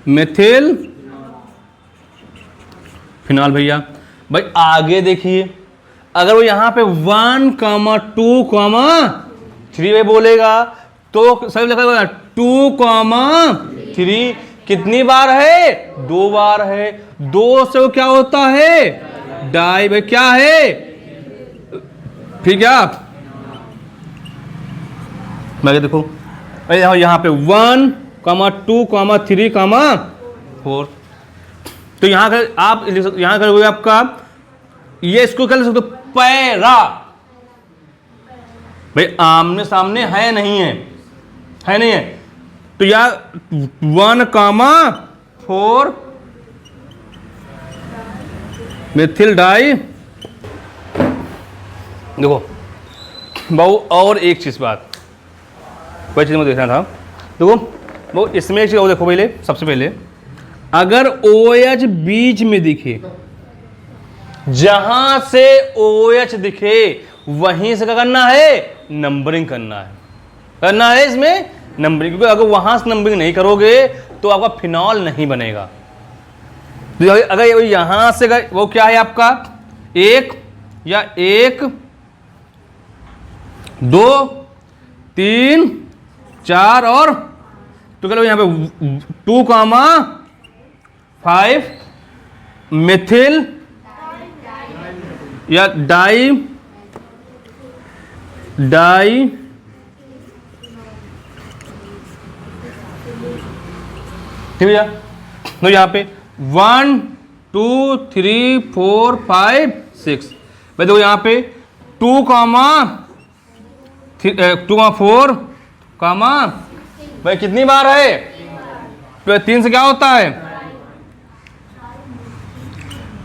मेथिल फिनॉल भैया। भाई आगे देखिए, अगर वो यहां पे 1 2 3 में बोलेगा तो सही लिखा होगा 2 3। कितनी बार है, 2 बार है। 2 से वो क्या होता है, डाई। भाई क्या है, ठीक है। मैं देखो यहां पे 1 2 3 4। तो यहां कर आप यहां करोगे आपका, ये इसको कर सकते हो पैरा। भाई आमने सामने है नहीं है, है नहीं है, तो यार 1 4 मिथिल डाई। देखो बहु और एक चीज बात, कोई चीज मुझे देखना था। देखो वो इसमें एक चीज और देखो, पहले सबसे पहले अगर OH बीच में दिखे, जहां से OH दिखे वहीं से क्या करना है, नंबरिंग करना है इसमें नंबरिंग। क्योंकि अगर वहां से नंबरिंग नहीं करोगे तो आपका फिनॉल नहीं बनेगा। अगर यहां से वो क्या है आपका, 1 या 1 2 3 4 और तो क्या यहाँ पे 2,5 मिथिल या डाई ठीक है। तो यहाँ पे 1 2 3 4 5 6 भाई देखो यहाँ पे 2,4 भाई कितनी बार है? तो 3 से क्या होता है?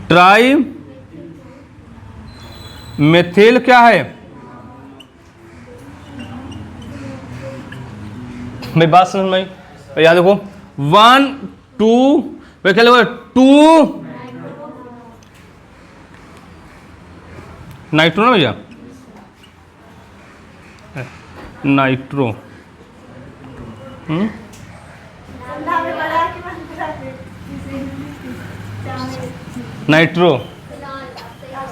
ट्राई मिथिल क्या है मेरी बात समझ में? याद देखो 1 2 भाई क्या लगेगा 2 नाइट्रो ना भैया, नाइट्रो नाइट्रो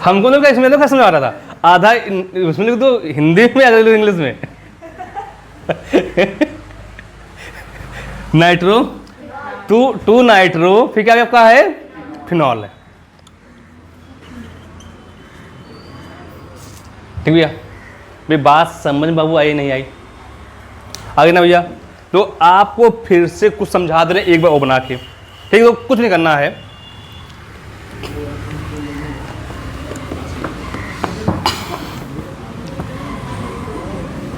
हमको तो इसमें तो क्या समझ आ रहा था, आधा उसमें लिख दो हिंदी में, आधा लिख इंग्लिश में। नाइट्रो 2 नाइट्रो फिर क्या आपका है? फिनॉल है। ठीक भैया, भाई बात समझ में बाबू आई नहीं आई? आगे ना भैया, तो आपको फिर से कुछ समझा दे रहे एक बार वो बना के, ठीक है? तो कुछ नहीं करना है,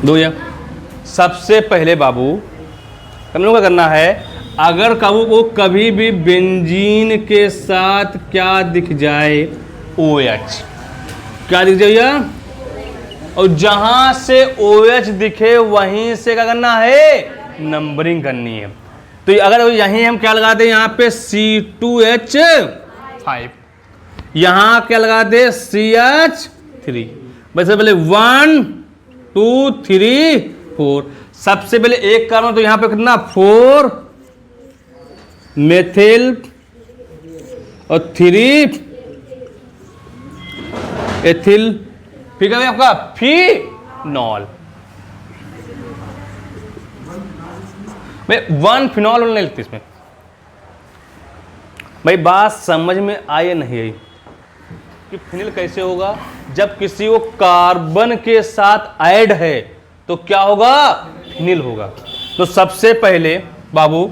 दो भैया। सबसे पहले बाबू हम लोग क्या करना है, अगर कबू वो कभी भी बेंजीन के साथ क्या दिख जाए? OH क्या दिख जाए भैया? और जहां से OH दिखे वहीं से क्या करना है? नंबरिंग करनी है। तो अगर यहीं हम क्या लगा दें, यहाँ पे C2H5, यहां क्या लगा दे? CH3। वैसे पहले 1 2 3 4, सबसे पहले एक कार्बन, तो यहां पे कितना? 4 मेथिल और 3 एथिल, फिर क्या आपका? फिनॉल। भाई 1 फिनॉल नहीं लिखती इसमें। भाई बात समझ में आई नहीं आई कि फिनिल कैसे होगा? जब किसी को कार्बन के साथ ऐड है तो क्या होगा? फिनिल होगा। तो सबसे पहले बाबू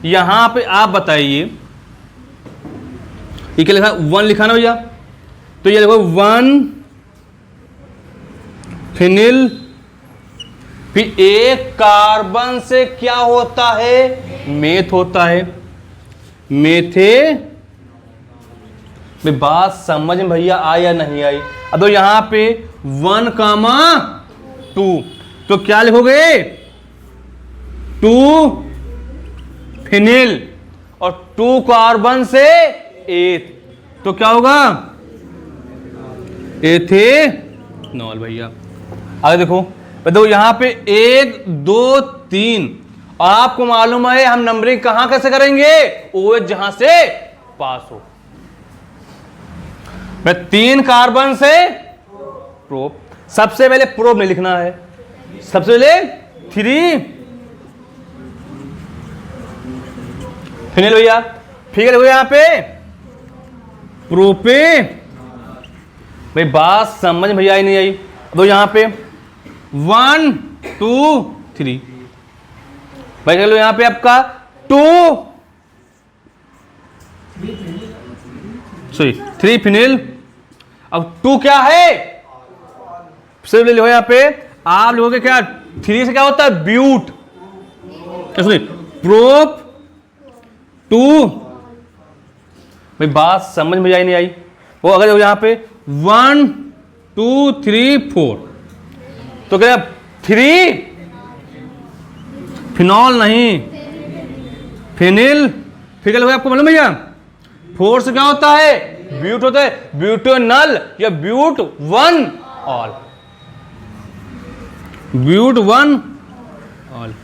यहां पे आप बताइए, ये क्या लिखा? 1 लिखा ना भैया, तो ये देखो 1 फिनिल, फिर एक कार्बन से क्या होता है? मेथ होता है, मेथे। बात समझ में भैया आई या नहीं आई? अब तो यहां पे 1,2, तो क्या लिखोगे? 2 फिनिल और 2 कार्बन से एथ, तो क्या होगा? एथेनॉल भैया। आगे देखो, तो यहां पे 1 2 3, और आपको मालूम है हम नंबरिंग कहां कैसे करेंगे? OH जहां से पास हो। मैं 3 कार्बन से प्रोप, सबसे पहले प्रोप नहीं लिखना है, सबसे पहले 3 फिनिल भैया, फिर देखो यहां पे प्रोपे। भाई बात समझ भैया आई नहीं आई? तो यहां पे 1 2 3, भाई चलो यहां पे आपका 3 फिनिल। अब 2 क्या है? सिर्फ लिखो यहां पे, आप लिखोगे क्या? 3 से क्या होता है? ब्यूट। सुनिए, प्रोप 2। भाई बात समझ में आई नहीं आई? वो अगर यहां पे 1 2 3 4, तो क्या 3 फिनॉल नहीं, फिनिल। फिर आपको मालूम भैया 4 से क्या होता है? ब्यूट होता है, ब्यूटेनॉल या ब्यूट 1 ऑल, ब्यूट 1 ऑल।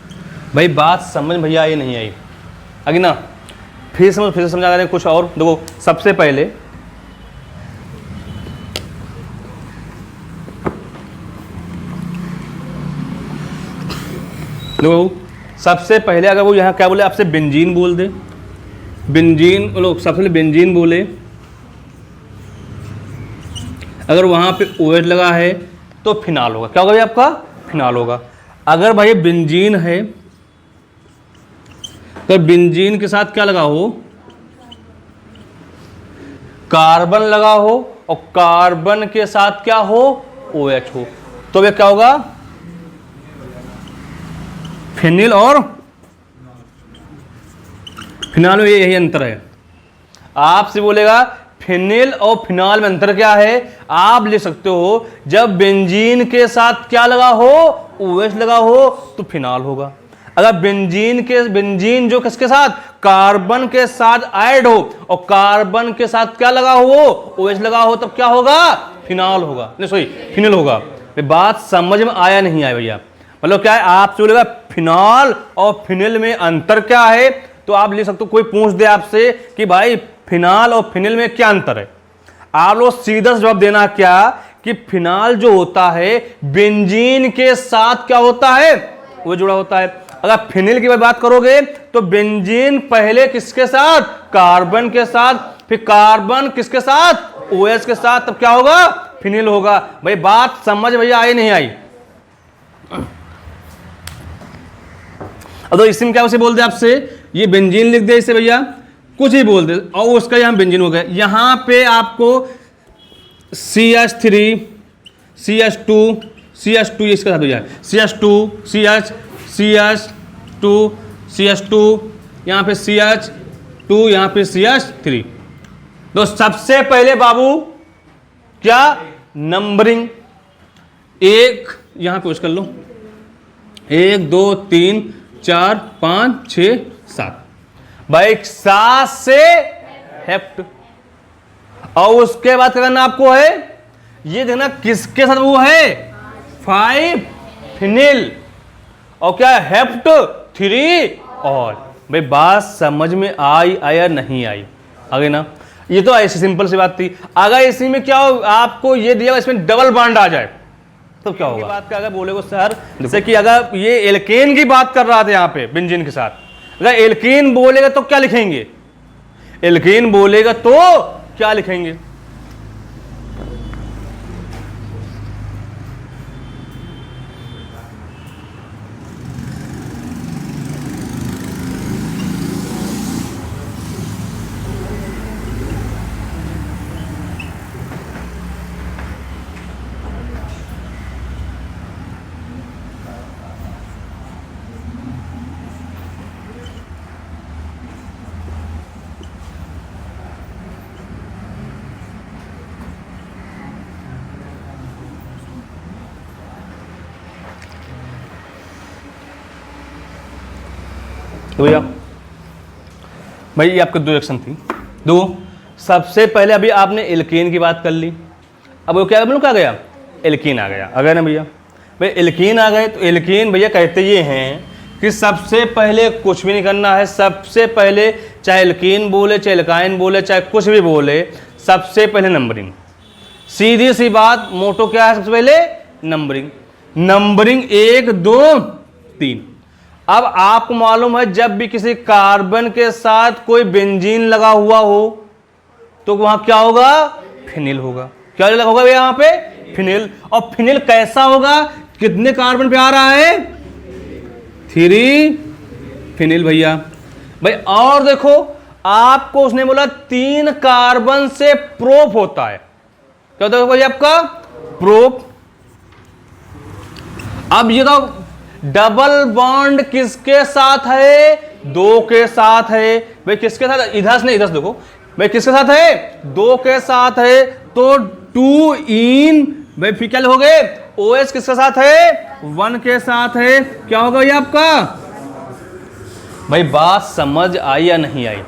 भाई बात समझ भैया आई नहीं आई? आगे ना फिर से समझा रहे हैं कुछ और। देखो सबसे पहले देखो सबसे पहले अगर वो यहाँ क्या बोले आपसे बेंजीन बोल दे, बेंजीन लोग सबसे पहले बेंजीन बोले, अगर वहाँ पे OH लगा है तो फिनाल होगा। क्या होगा भाई आपका? फिनाल होगा। अगर भाई बेंजीन है तो बेंजीन के साथ क्या लगा हो? कार्बन लगा हो, और कार्बन के साथ क्या हो? OH हो, तो वे क्या होगा? फिनिल और फिनाल में यही अंतर है। आपसे बोलेगा फिनिल और फिनाल में अंतर क्या है, आप लिख सकते हो जब बेंजीन के साथ क्या लगा हो? OH लगा हो तो फिनाल होगा। अगर बेंजीन जो किसके साथ? कार्बन के साथ ऐड हो, और कार्बन के साथ क्या लगा हो? OH लगा हो, तब क्या होगा? फिनाल होगा, नहीं सॉरी फिनिल होगा। बात समझ में आया नहीं आया भैया? मतलब क्या है, आपसे बोलेगा फिनाल और फिनिल में अंतर क्या है, तो आप लिख सकते हो, कोई पूछ दे आपसे कि भाई फिनाल और फिनिल में क्या अंतर है, आप लोग सीधा जवाब देना क्या कि फिनाल जो होता है बेंजीन के साथ क्या होता है? वो जुड़ा होता है। अगर फिनिल की बात करोगे तो बेंजीन पहले किसके साथ? कार्बन के साथ, फिर कार्बन किसके साथ? OH के साथ, तब क्या होगा? फिनिल होगा। भाई बात समझ भैया आई नहीं आई? अब तो इसमें क्या उसे बोल दे आपसे, ये बेंजीन लिख दे इसे भैया, कुछ ही बोल दे, और उसका यहां बेंजीन हो गया। यहां पे आपको CH3 CH2 इसके साथ हो जाए, CH2 यहाँ पे CH2 यहाँ पे CH3। तो सबसे पहले बाबू क्या? नंबरिंग। एक यहां पे कर लो, 1 2 3 4 5 6 7, भाई 7 से हेप्ट। और उसके बाद क्या करना आपको है, ये देखना किसके साथ वो है? 5 फिनिल, और क्या? हेप्ट 3 और। भाई बात समझ में आई या नहीं आई? आगे ना, ये तो ऐसी सिंपल सी बात थी। अगर इसी में क्या हो, आपको ये दिया इसमें डबल बॉन्ड आ जाए तो क्या होगा? बात का अगर बोलेगो सर, जैसे कि अगर ये एल्केन की बात कर रहा था यहाँ पे बेंजीन के साथ, अगर एल्केन बोलेगा तो क्या लिखेंगे? एल्केन बोलेगा तो क्या लिखेंगे? तो भैया भाई ये आपके 2 रिएक्शन थी, 2। सबसे पहले अभी आपने एल्केन की बात कर ली, अब वो क्या आ गया? एल्कीन आ गया। अगर ना भैया, भाई एल्कीन आ गए तो एल्कीन भैया कहते ये हैं कि सबसे पहले कुछ भी नहीं करना है। सबसे पहले चाहे एल्कीन बोले, चाहे एल्काइन बोले, चाहे कुछ भी बोले, सबसे पहले नंबरिंग। सीधी सी बात, मोटो क्या है? सबसे पहले नंबरिंग। नंबरिंग 1 2 3। अब आपको मालूम है जब भी किसी कार्बन के साथ कोई बेंजीन लगा हुआ हो तो वहां क्या होगा? फिनिल होगा। क्या लगा होगा यहां पे? फिनिल। और फिनिल कैसा होगा? कितने कार्बन पे आ रहा है? 3 फिनिल भैया। भाई और देखो, आपको उसने बोला 3 कार्बन से प्रोप होता है। क्या होता है भाई आपका? प्रोप। अब ये तो डबल बॉन्ड किसके साथ है? 2 के साथ है। भाई किसके साथ? इधर से नहीं, इधर से देखो भाई, किसके साथ है? 2 के साथ है। तो 2 इन, भाई फिर क्या हो गए? OH किसके साथ है? 1 के साथ है। क्या होगा ये आपका? भाई बात समझ आई या नहीं आई?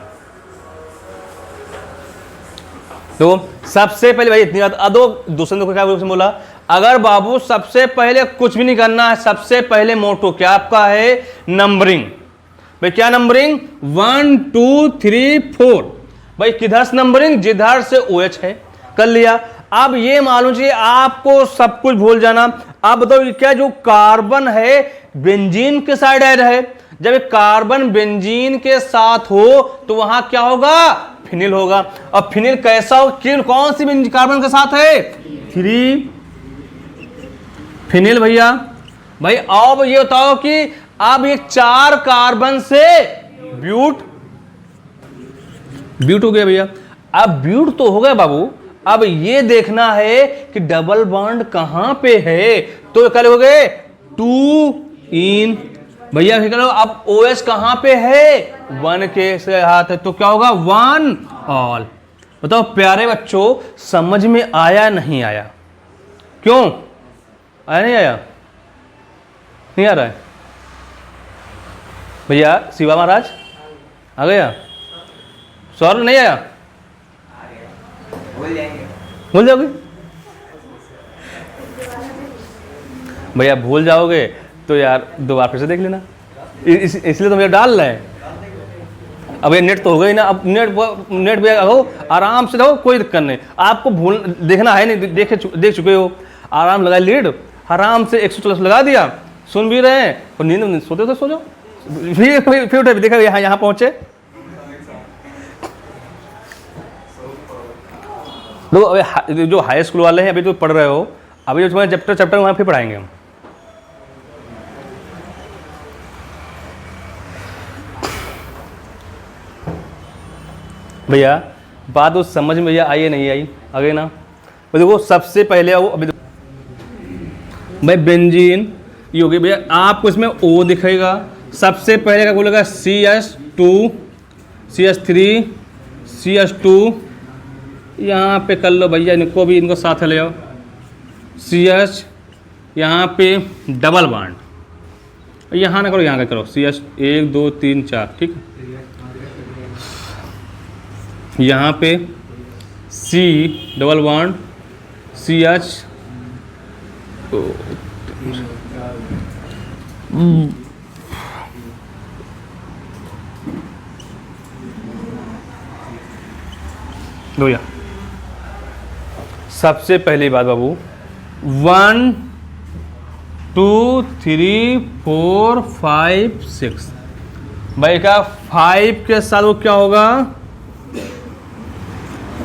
तो सबसे पहले भाई इतनी बात। अदो दूसरे को क्या बोला, अगर बाबू सबसे पहले कुछ भी नहीं करना है, सबसे पहले मोटो क्या आपका है? नंबरिंग। भाई क्या नंबरिंग? 1 2 3 4। भाई किधर से नंबरिंग? जिधर से OH है, कर लिया। अब ये मालूम चाहिए आपको, सब कुछ भूल जाना। अब बताओ क्या जो कार्बन है बेंजीन के साइड ऐड है, जब कार्बन बेंजीन के साथ हो तो वहां क्या होगा, फिनिल होगा। अब फिनिल कैसा हो, कौन सी कार्बन के साथ है, 3 फिनिल भैया। भाई अब ये बताओ कि अब ये 4 कार्बन से ब्यूट हो गया भैया। अब ब्यूट तो हो गया बाबू, अब ये देखना है कि डबल बॉन्ड कहां पे है, तो कल हो गए 2 इन भैया। फिर अब OH कहां पे है, 1 के से हाथ है, तो क्या होगा 1 ऑल। बताओ प्यारे बच्चों, समझ में आया नहीं आया, क्यों आया, नहीं आया, नहीं आ रहा है भैया। शिवा महाराज आ गया, सौरभ नहीं आया, भूल जाओगे भैया, भूल जाओगे तो यार दोबारा फिर से देख लेना, इसलिए तो भैया डाल रहे हैं। अब ये नेट तो हो गई ना, अब नेट भी हो, आराम से रहो, कोई दिक्कत नहीं, आपको भूल देखना है नहीं, देख चुके हो, आराम लगा लीड, आराम से 140 लगा दिया, सुन भी रहे हैं, और नींद सोते तो सो जाओ, फिर उठे, देखा यहाँ पहुंचे। लोग अभी जो हाई स्कूल वाले हैं, अभी जो पढ़ रहे हो, अभी जो तुम्हारे चैप्टर वहाँ फिर पढ़ाएंगे हम। भैया बात उस समझ में भैया आई नहीं आई, आ गई ना। तो देखो सबसे पहले आओ, अभी भाई बेंजीन ये होगी भैया, आपको इसमें O दिखेगा, सबसे पहले क्या बोलेगा CH2 CH3 CH2, यहाँ पे कर लो भैया, इनको भी, इनको साथ ले आओ, CH, यहाँ पे डबल बॉन्ड, यहाँ ना करो, यहाँ का करो, CH 1 2 3 4, ठीक है। यहाँ पे C डबल बॉन्ड CH, भैया सबसे पहली बात बाबू, 1 2 3 4 5 6 भाई का 5 के साथ वो क्या होगा,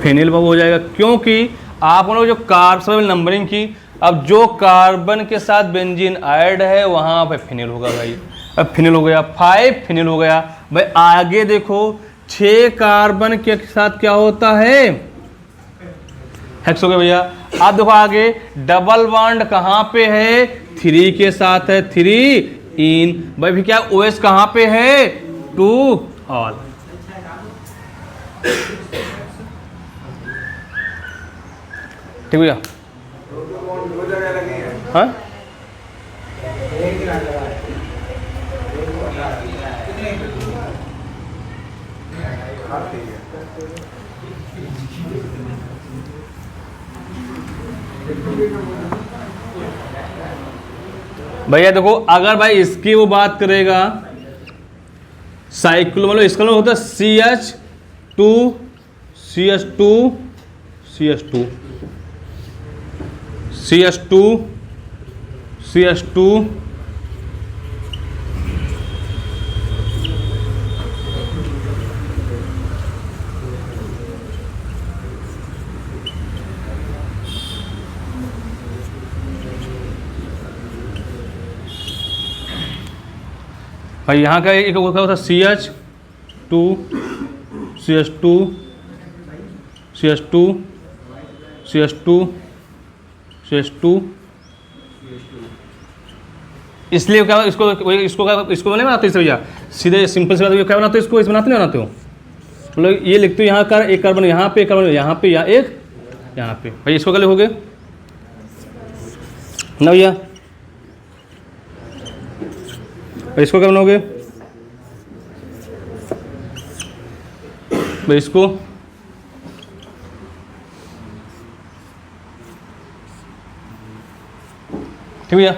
फिनिल बाबू हो जाएगा, क्योंकि आप लोग जो कार्बन नंबरिंग की, अब जो कार्बन के साथ बेंजीन ऐड है वहां पे फिनिल होगा भाई। अब फिनिल हो गया, 5 फिनिल हो गया भाई। आगे देखो 6 कार्बन के साथ क्या होता है, हेक्स हो गया भैया। अब देखो आगे डबल बॉन्ड कहां पे है, 3 के साथ है, 3 इन भाई। फिर क्या OH कहां पे है, 2 ऑल। ठीक भैया, हाँ भैया देखो, अगर भाई इसकी वो बात करेगा साइक्लो, मतलब इसका होता है CH2 CH2 CH2 CH2 CH2 भाई यहाँ का एक होता CH2 CH2 CH2 CH2 CH2, इसलिए क्या इसको नहीं बनाते इसे भैया, सीधे सिंपल से बात क्या बनाते हो, इसको इस बनाते नहीं बनाते हो, मतलब ये लिखते हो यहाँ का एक कार्बन यहाँ पे, एक कार्बन यहाँ पे, या एक यहाँ पे भाई, इसको क्या लिखोगे ना भैया, इसको क्या बनाओगे भाई, इसको ठीक भैया।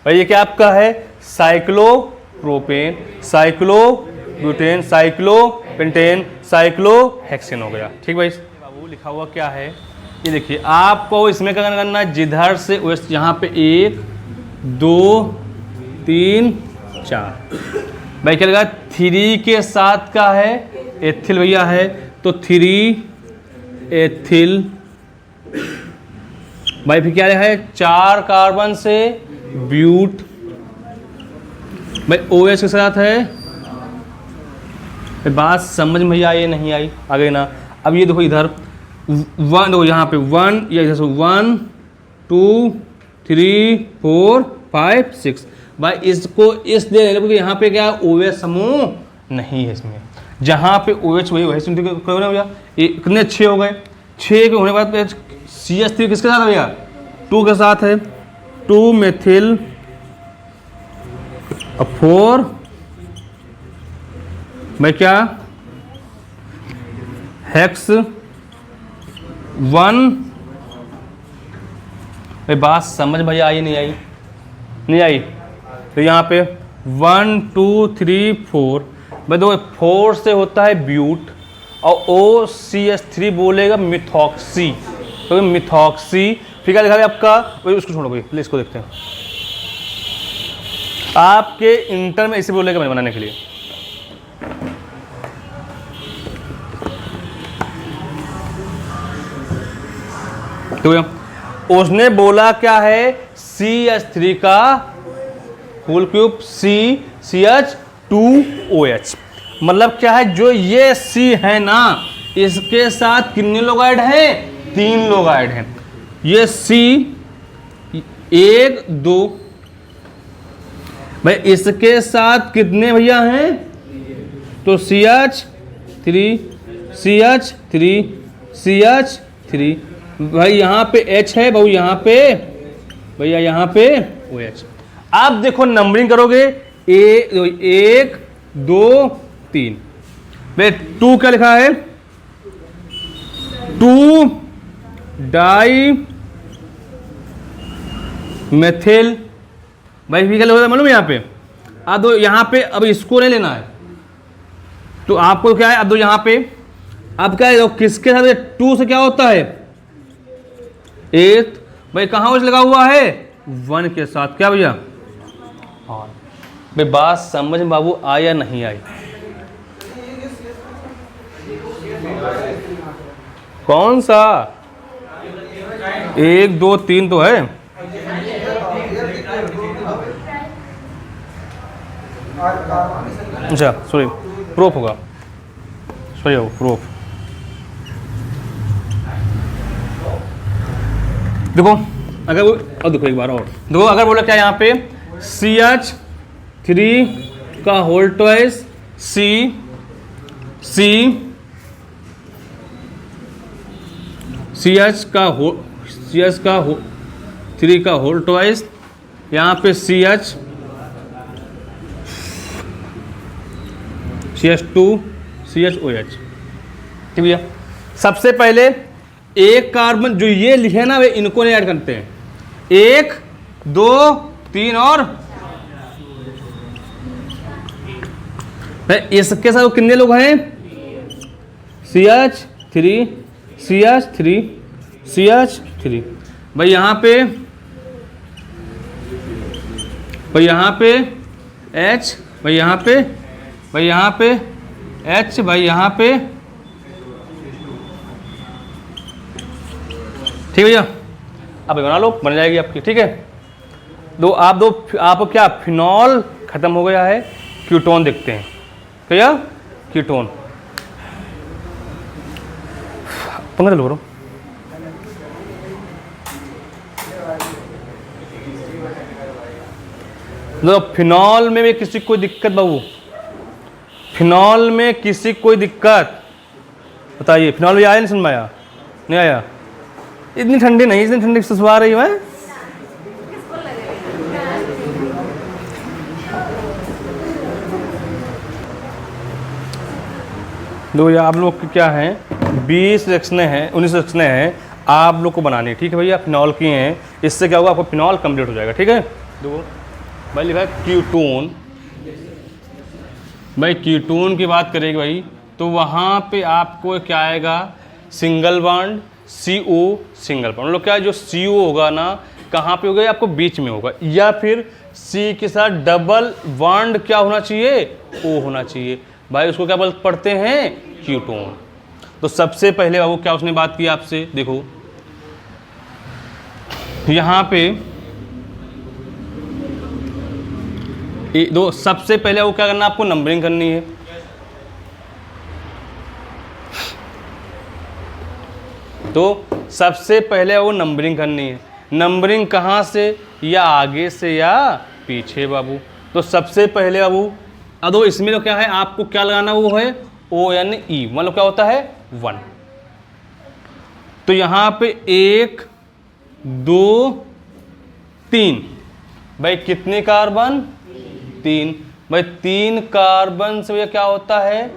भाई ये क्या आपका है, साइक्लोप्रोपेन, साइक्लोब्यूटेन, साइक्लोपेंटेन, साइक्लोहेक्सेन हो गया। ठीक भाई बाबू, लिखा हुआ क्या है, ये देखिए आपको इसमें क्या करना है, जिधर से OH यहाँ पे 1 2 3 4 भाई क्या लगा 3 के साथ का है एथिल भैया है, तो 3 एथिल भाई फिर क्या है 4 कार्बन से ब्यूट भाई OH के साथ है। बात समझ में आई नहीं आई, आ गई ना। अब ये देखो इधर 1 देखो यहाँ पे 1 या इधर से 1 2 3 4 5 6 भाई इसको इस दे क्योंकि यहाँ पे क्या OH समूह नहीं है इसमें, जहाँ पे OH वही भैया कितने 6 हो गए, 6 के होने के बाद CH3 किसके साथ है भैया 2 के साथ है, 2 मेथिल 4 भाई क्या हेक्स 1 भाई बात समझ भैया आई नहीं आई, नहीं आई। तो यहाँ पे 1 2 3 4 भाई देखो 4 से होता है ब्यूट और OCH3 बोलेगा मिथॉक्सी, तो मिथॉक्सी फिर क्या लिखा है आपका, उसको छोड़ो भाई प्लीज, इसको देखते हैं। आपके इंटर में इसे बोलेगा मैं बनाने के लिए, तो उसने बोला क्या है CH3 का फुल क्यूब CH2OH, मतलब क्या है जो ये C है ना इसके साथ कितने लोग ऐड हैं, 3 लोग ऐड हैं। ये C 1 2 भाई इसके साथ कितने भैया हैं, तो CH3 CH3 भाई यहाँ पे H है भाई, यहाँ पे भैया यहाँ पे OH। आप देखो नंबरिंग करोगे 1 2 3 भाई 2 क्या लिखा है 2 डाई मेथिल भाई क्या लिखा मालूम यहाँ पे, अब दो यहाँ पे अब इसको नहीं लेना है, तो आपको क्या है अब दो यहाँ पे, अब क्या है किसके साथ 2 से क्या होता है 8 भाई कहाँ OH लगा हुआ है 1 के साथ, क्या भैया हाँ भाई बात समझ में बाबू आया नहीं आई, कौन सा 1 2 3 तो है, अच्छा सॉरी प्रूफ होगा, सही हो प्रूफ। देखो अगर वो और देखो एक बार और देखो, अगर बोला क्या यहाँ पे CH3 का होल ट्वाइस CH का 3 का होल ट्वाइस, यहाँ पे CH2 CHOH, ठीक भैया। सबसे पहले एक कार्बन जो ये लिखे ना वे इनको नहीं ऐड करते हैं, 1 2 3 और इसके साथ कितने लोग हैं CH3 भाई यहाँ पे H भाई यहाँ पे H भाई यहाँ पे, ठीक भैया। अब बना लो बन जाएगी आपकी, ठीक है। आपको क्या फिनॉल खत्म हो गया है, कीटोन देखते हैं क्या, कीटोन पंखा चालू करो। फिनॉल में भी किसी कोई दिक्कत बाबू, फिनॉल में किसी कोई दिक्कत बताइए, फिनॉल भी आया नहीं समझ में आया, नहीं आया, इतनी ठंडी नहीं, इतनी ठंडी सुसवा रही है। दो ये आप लोग की क्या है 20 रिएक्शनें हैं, 19 रिएक्शनें हैं आप लोग को बनानी है, ठीक है भैया। फिनॉल की हैं, इससे क्या होगा आपको फिनॉल कंप्लीट हो जाएगा, ठीक है। दो भाई लिखा है कीटोन, भाई कीटोन की बात करेगी भाई तो वहाँ पे आपको क्या आएगा, single bond CO single bond, मतलब क्या है, जो CO होगा ना कहाँ पे होगा, आपको बीच में होगा, या फिर C के साथ डबल बॉन्ड क्या होना चाहिए, O होना चाहिए भाई, उसको क्या पढ़ते हैं, कीटोन। तो सबसे पहले बाबू क्या उसने बात की आपसे, देखो यहाँ पे दो, सबसे पहले वो क्या करना, आपको नंबरिंग करनी है। तो सबसे पहले वो नंबरिंग करनी है। नंबरिंग कहाँ से, या आगे से या पीछे बाबू। तो सबसे पहले बाबू अब इसमें तो क्या है, आपको क्या लगाना, वो है ONE, मतलब क्या होता है 1। तो यहाँ पे 1 2 3 भाई, कितने कार्बन, 3 भाई, 3 कार्बन से भैया क्या होता है,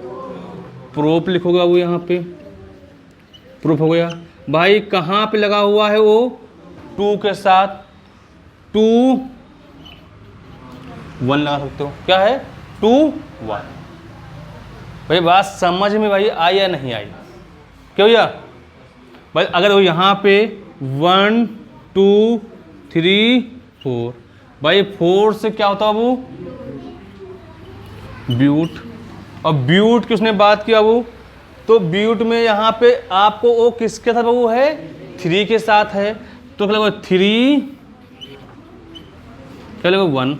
प्रोप लिखोगे वो, यहाँ पे प्रूफ हो गया भाई। कहाँ पे लगा हुआ है वो, 2 के साथ 2 1 लगा सकते हो, क्या है 2 1। भाई बात समझ में भाई आई या नहीं आई, क्यों भैया भाई, अगर वो यहाँ पे 1 2 3 4 भाई, 4 से क्या होता है वो, ब्यूट। और ब्यूट की उसने बात किया वो, तो ब्यूट में यहाँ पे आपको वो किसके साथ वो है, 3 के साथ है, तो क्या लगेगा 3, क्या लगेगा 1।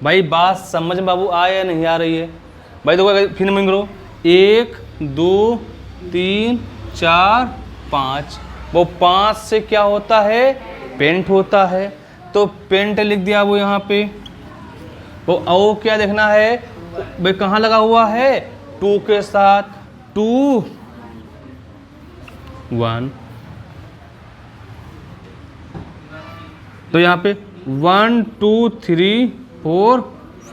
भाई बात समझ में बाबू आ या नहीं आ रही है भाई, देखो फिर नंबरिंग करो, 1 2 3 4 5, वो 5 से क्या होता है, पेंट होता है, तो पेंट लिख दिया वो यहाँ पे। वो ओ क्या देखना है भाई, कहाँ लगा हुआ है, 2 के साथ 2 1। तो यहाँ पे 1 2 3 4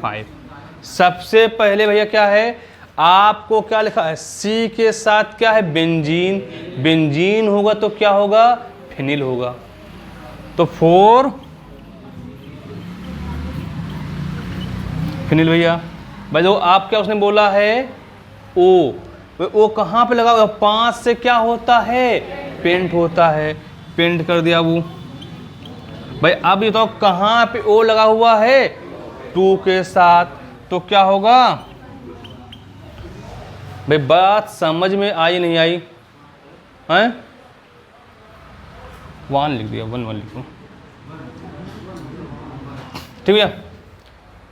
5। सबसे पहले भैया क्या है, आपको क्या लिखा है, C के साथ क्या है, बेंजीन। बेंजीन होगा तो क्या होगा, फिनिल होगा। तो 4 फिनिल भैया। भाई जो आप क्या उसने बोला है, ओ कहाँ पे लगा हुआ, 5 से क्या होता है, पेंट होता है, पेंट कर दिया वो। भाई अब ये तो कहाँ पे ओ लगा हुआ है, 2 के साथ, तो क्या होगा भाई, बात समझ में आई नहीं आई हैं, 1 लिख दिया, 1 लिखो, ठीक है भैया।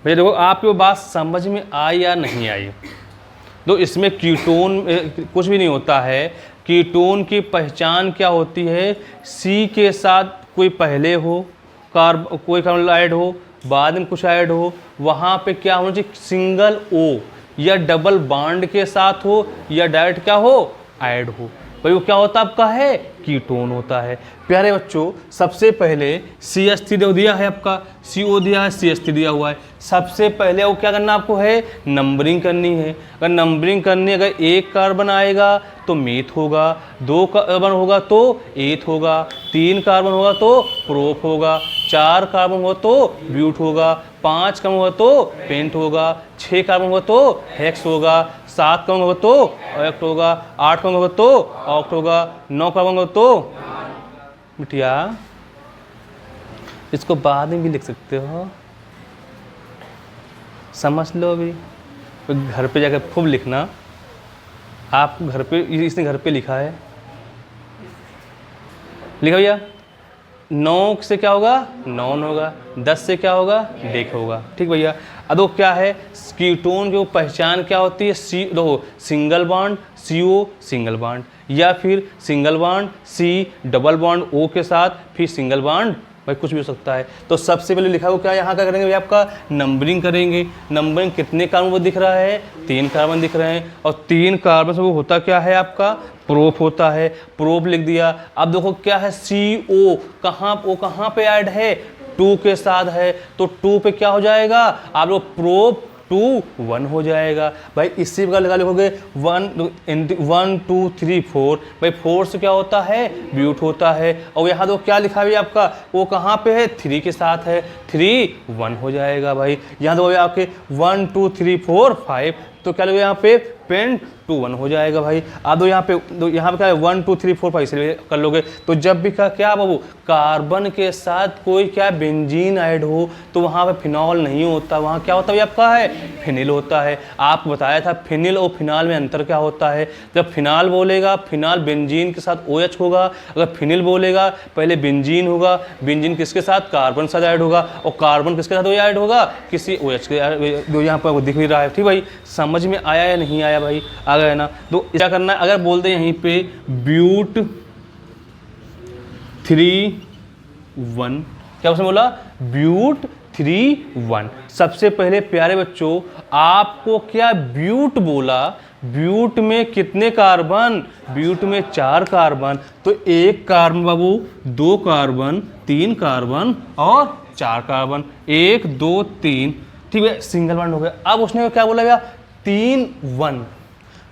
देखो आपकी वो बात समझ में आई या नहीं आई। तो इसमें कीटोन कुछ भी नहीं होता है। कीटोन की पहचान क्या होती है, C के साथ कोई पहले हो, कोई कार्बन ऐड हो, बाद में कुछ ऐड हो, वहाँ पे क्या होना चाहिए, सिंगल O, या डबल बॉन्ड के साथ हो, या डायरेक्ट क्या हो, ऐड हो। भाई वो क्या होता है आपका है, कीटोन होता है। प्यारे बच्चों सबसे पहले CH3 दिया है आपका, CO दिया है, CH3 दिया हुआ है। सबसे पहले वो क्या करना आपको है, नंबरिंग करनी है। अगर नंबरिंग करनी है, अगर 1 कार्बन आएगा तो मेथ होगा, 2 कार्बन होगा तो एथ होगा, 3 कार्बन होगा तो प्रोप होगा, 4 कार्बन होगा तो ब्यूट होगा, 5 कार्बन होगा तो पेंट होगा, 6 कार्बन होगा तो हेक्स होगा, 7 कार्बन होगा तो ऑक्ट होगा, 8 कार्बन होगा तो ऑक्ट होगा, 9 कार्बन होगा तो बिटिया, इसको बाद में भी लिख सकते हो, समझ लो। अभी तो घर पे जाकर खूब लिखना। आप घर पे, इसने घर पे लिखा है, लिखा भैया। 9 से क्या होगा, नॉन होगा, 10 से क्या होगा, डेक होगा, ठीक भैया। अब वो क्या है, कीटोन की पहचान क्या होती है, single bond CO single bond, या फिर single bond C double bond O के साथ, फिर सिंगल बॉन्ड, भाई कुछ भी हो सकता है। तो सबसे पहले लिखा हुआ क्या, यहाँ क्या करेंगे भैया, आपका नंबरिंग करेंगे। नंबरिंग कितने कार्बन वो दिख रहा है, 3 कार्बन दिख रहे हैं, और 3 कार्बन से वो होता क्या है आपका, प्रोप होता है, प्रोप लिख दिया। अब देखो क्या है, CO कहाँ पे ऐड है, 2 के साथ है, तो 2 पे क्या हो जाएगा, आप लोग प्रोप 2 1 हो जाएगा। भाई इसी प्रकार लगा लिखोगे 1 2 3 4, भाई 4 से क्या होता है, ब्यूट होता है। और यहाँ तो क्या लिखा है आपका, वो कहाँ पे है, 3 के साथ है, 3 1 हो जाएगा। भाई यहाँ तो आपके 1 2 3 4 5, तो क्या लगेगा यहाँ पे हैपेंड टू 1 हो जाएगा भाई। अब दो यहाँ पे क्या है 1 2 3 4 5 इसलिए कर लोगे। तो जब भी क्या बाबू कार्बन के साथ कोई क्या बेंजीन ऐड हो तो वहाँ पे फिनॉल नहीं होता, वहाँ क्या होता है आपका है फिनिल होता है। आपको बताया था फिनिल और फिनाल में अंतर क्या होता है। जब फिनाल बोलेगा फिनाल बेंजीन के साथ OH होगा, अगर फिनिल बोलेगा पहले बेंजीन होगा, बेंजीन किसके साथ कार्बन साथ ऐड होगा और कार्बन किसके साथ ऐड होगा किसी OH के। जो यहाँ पर दिख भी रहा है ठीक भाई, समझ में आया या नहीं आया भाई, आ गया ना। तो क्या करना है, अगर बोल दे यहीं पे ब्यूट 3 1, क्या उसने बोला ब्यूट 3 1। सबसे पहले प्यारे बच्चों आपको क्या ब्यूट बोला, ब्यूट में कितने कार्बन, ब्यूट में 4 कार्बन। तो 1 कार्बन बाबू 2 कार्बन 3 कार्बन और 4 कार्बन, 1 2 3 ठीक है, सिंगल बॉन्ड हो गया। अब उसने क्या बोला भैया 3 1,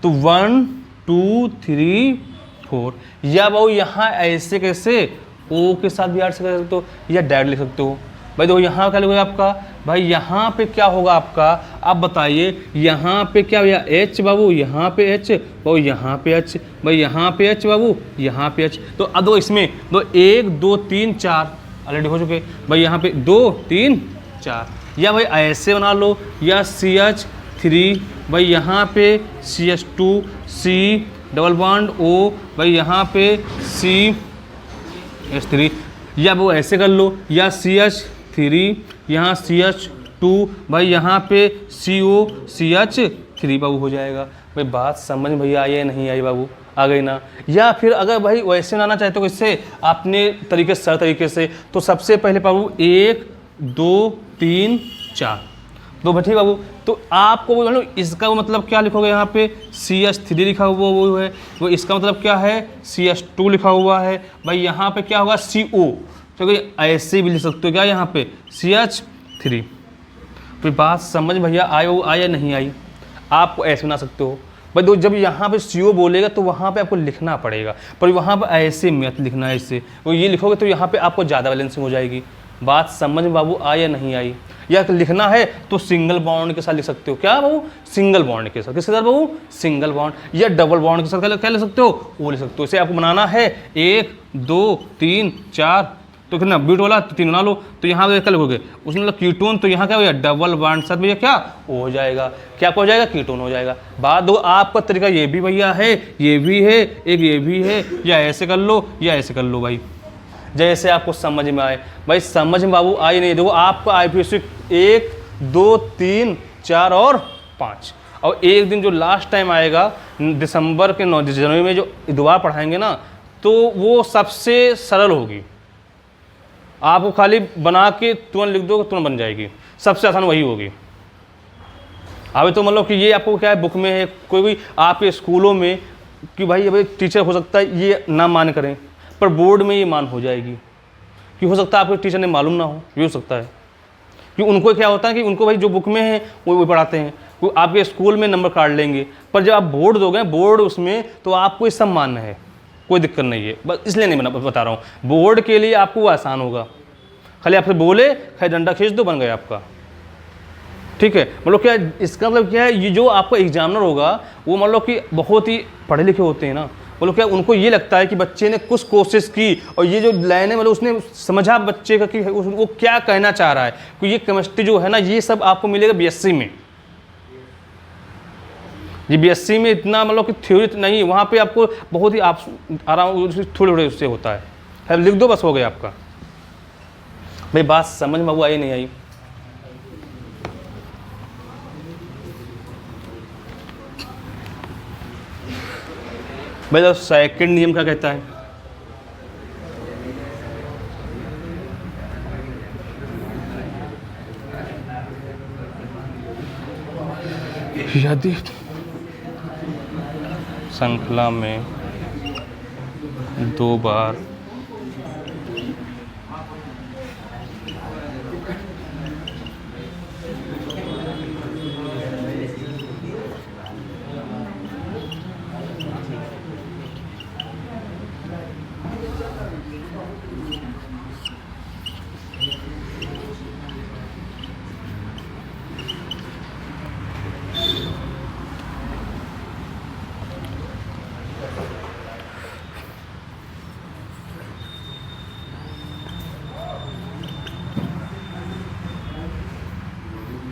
तो 1 2 3 4, या बाबू यहाँ ऐसे कैसे O के साथ भी ऐड कर सकते हो या डायरेक्ट लिख सकते हो भाई। देखो यहाँ क्या लिखोगे आपका भाई, यहाँ पे क्या होगा आपका, आप बताइए यहाँ पे क्या भैया H बाबू, यहाँ पे H बाबू, यहाँ पे H भाई, यहाँ पे H बाबू, यहाँ पे H। तो अब दो इसमें दो 1 2 3 4 ऑलरेडी हो चुके भाई, यहाँ पे 2 3 4, या भाई ऐसे बना लो, या CH3 भाई, यहाँ पे CH2 C double bond O भाई, यहाँ पे CH3, या वो ऐसे कर लो, या CH3 यहाँ CH2 भाई, यहाँ पे COCH3 बाबू हो जाएगा भाई। बात समझ भैया आई है नहीं आई बाबू, आ गई ना। या फिर अगर भाई वैसे बनाना चाहते हो इससे अपने तरीके से, सर तरीके से, तो सबसे पहले बाबू 1 2 3 4 दो बैठे बाबू। तो आपको वो मतलब इसका वो मतलब क्या लिखोगे, यहाँ पे CH3 लिखा हुआ वो है, वो इसका मतलब क्या है CH2 लिखा हुआ है भाई, यहाँ पे क्या होगा CO, तो ऐसे भी लिख सकते हो क्या यहाँ पे CH3। फिर बात समझ भैया आया नहीं आई, आप ऐसे बना सकते हो भाई। दो जब यहाँ पे CO बोलेगा तो वहाँ पे आपको लिखना पड़ेगा, पर वहाँ पे ऐसे मत लिखना है, इससे वो ये लिखोगे तो यहाँ पे आपको ज़्यादा बैलेंसिंग हो जाएगी। बात समझ में बाबू आया नहीं आई। या लिखना है तो सिंगल बॉन्ड के साथ लिख सकते हो, क्या बाबू सिंगल बॉन्ड के साथ, किसके साथ बाबू सिंगल बॉन्ड, या डबल बॉन्ड के साथ क्या लिख सकते हो वो लिख सकते हो। इसे आपको बनाना है 1 2 3 4, तो कितना ब्यूट वाला 3 बना लो। तो यहाँ पे क्या लिखोगे उसमें मतलब कीटोन, तो यहाँ क्या हो जाएगा डबल बॉन्ड साथ भैया क्या हो जाएगा, क्या हो जाएगा कीटोन हो जाएगा। बात दो आपका तरीका ये भी भैया है, ये भी है, एक ये भी है, या ऐसे कर लो या ऐसे कर लो भाई, जैसे आपको समझ में आए भाई। समझ में बाबू आई नहीं, देखो आपका IPSC 1 2 3 4 और 5, और एक दिन जो लास्ट टाइम आएगा दिसंबर के 9 जनवरी में जो दोबारा पढ़ाएंगे ना, तो वो सबसे सरल होगी। आपको खाली बना के तुरंत लिख दो तुरंत बन जाएगी, सबसे आसान वही होगी। अभी तो मतलब कि ये आपको क्या है बुक में है, कोई भी आपके स्कूलों में कि भाई अभी टीचर हो सकता है ये ना मान करें, पर बोर्ड में ये मान हो जाएगी, कि हो सकता है आपके टीचर ने मालूम ना हो, ये हो सकता है। कि उनको क्या होता है कि उनको भाई जो बुक में है वो पढ़ाते हैं, वो आपके स्कूल में नंबर काट लेंगे, पर जब आप बोर्ड दोगे बोर्ड उसमें, तो आपको ये सब मानना है, कोई दिक्कत नहीं है। बस इसलिए नहीं बता रहा हूँ, बोर्ड के लिए आपको वो आसान होगा। खाली आपसे बोले खाली डंडा खींच दो बन गया आपका, ठीक है। मतलब क्या इसका मतलब क्या है, ये जो आपका एग्जामिनर होगा वो मतलब कि बहुत ही पढ़े लिखे होते हैं ना, मतलब क्या उनको ये लगता है कि बच्चे ने कुछ कोशिश की और ये जो लाइन है मतलब उसने समझा बच्चे का कि वो क्या कहना चाह रहा है। कि ये केमिस्ट्री जो है ना ये सब आपको मिलेगा BSc में, ये BSc में इतना मतलब कि थ्योरी नहीं, वहाँ पे आपको बहुत ही आप आराम थोड़े थोड़े उससे होता है, लिख दो बस हो गया आपका। भाई बात समझ में वो आई नहीं आई। भाई तो सेकंड नियम क्या कहता है, यदि श्रृंखला में 2 बार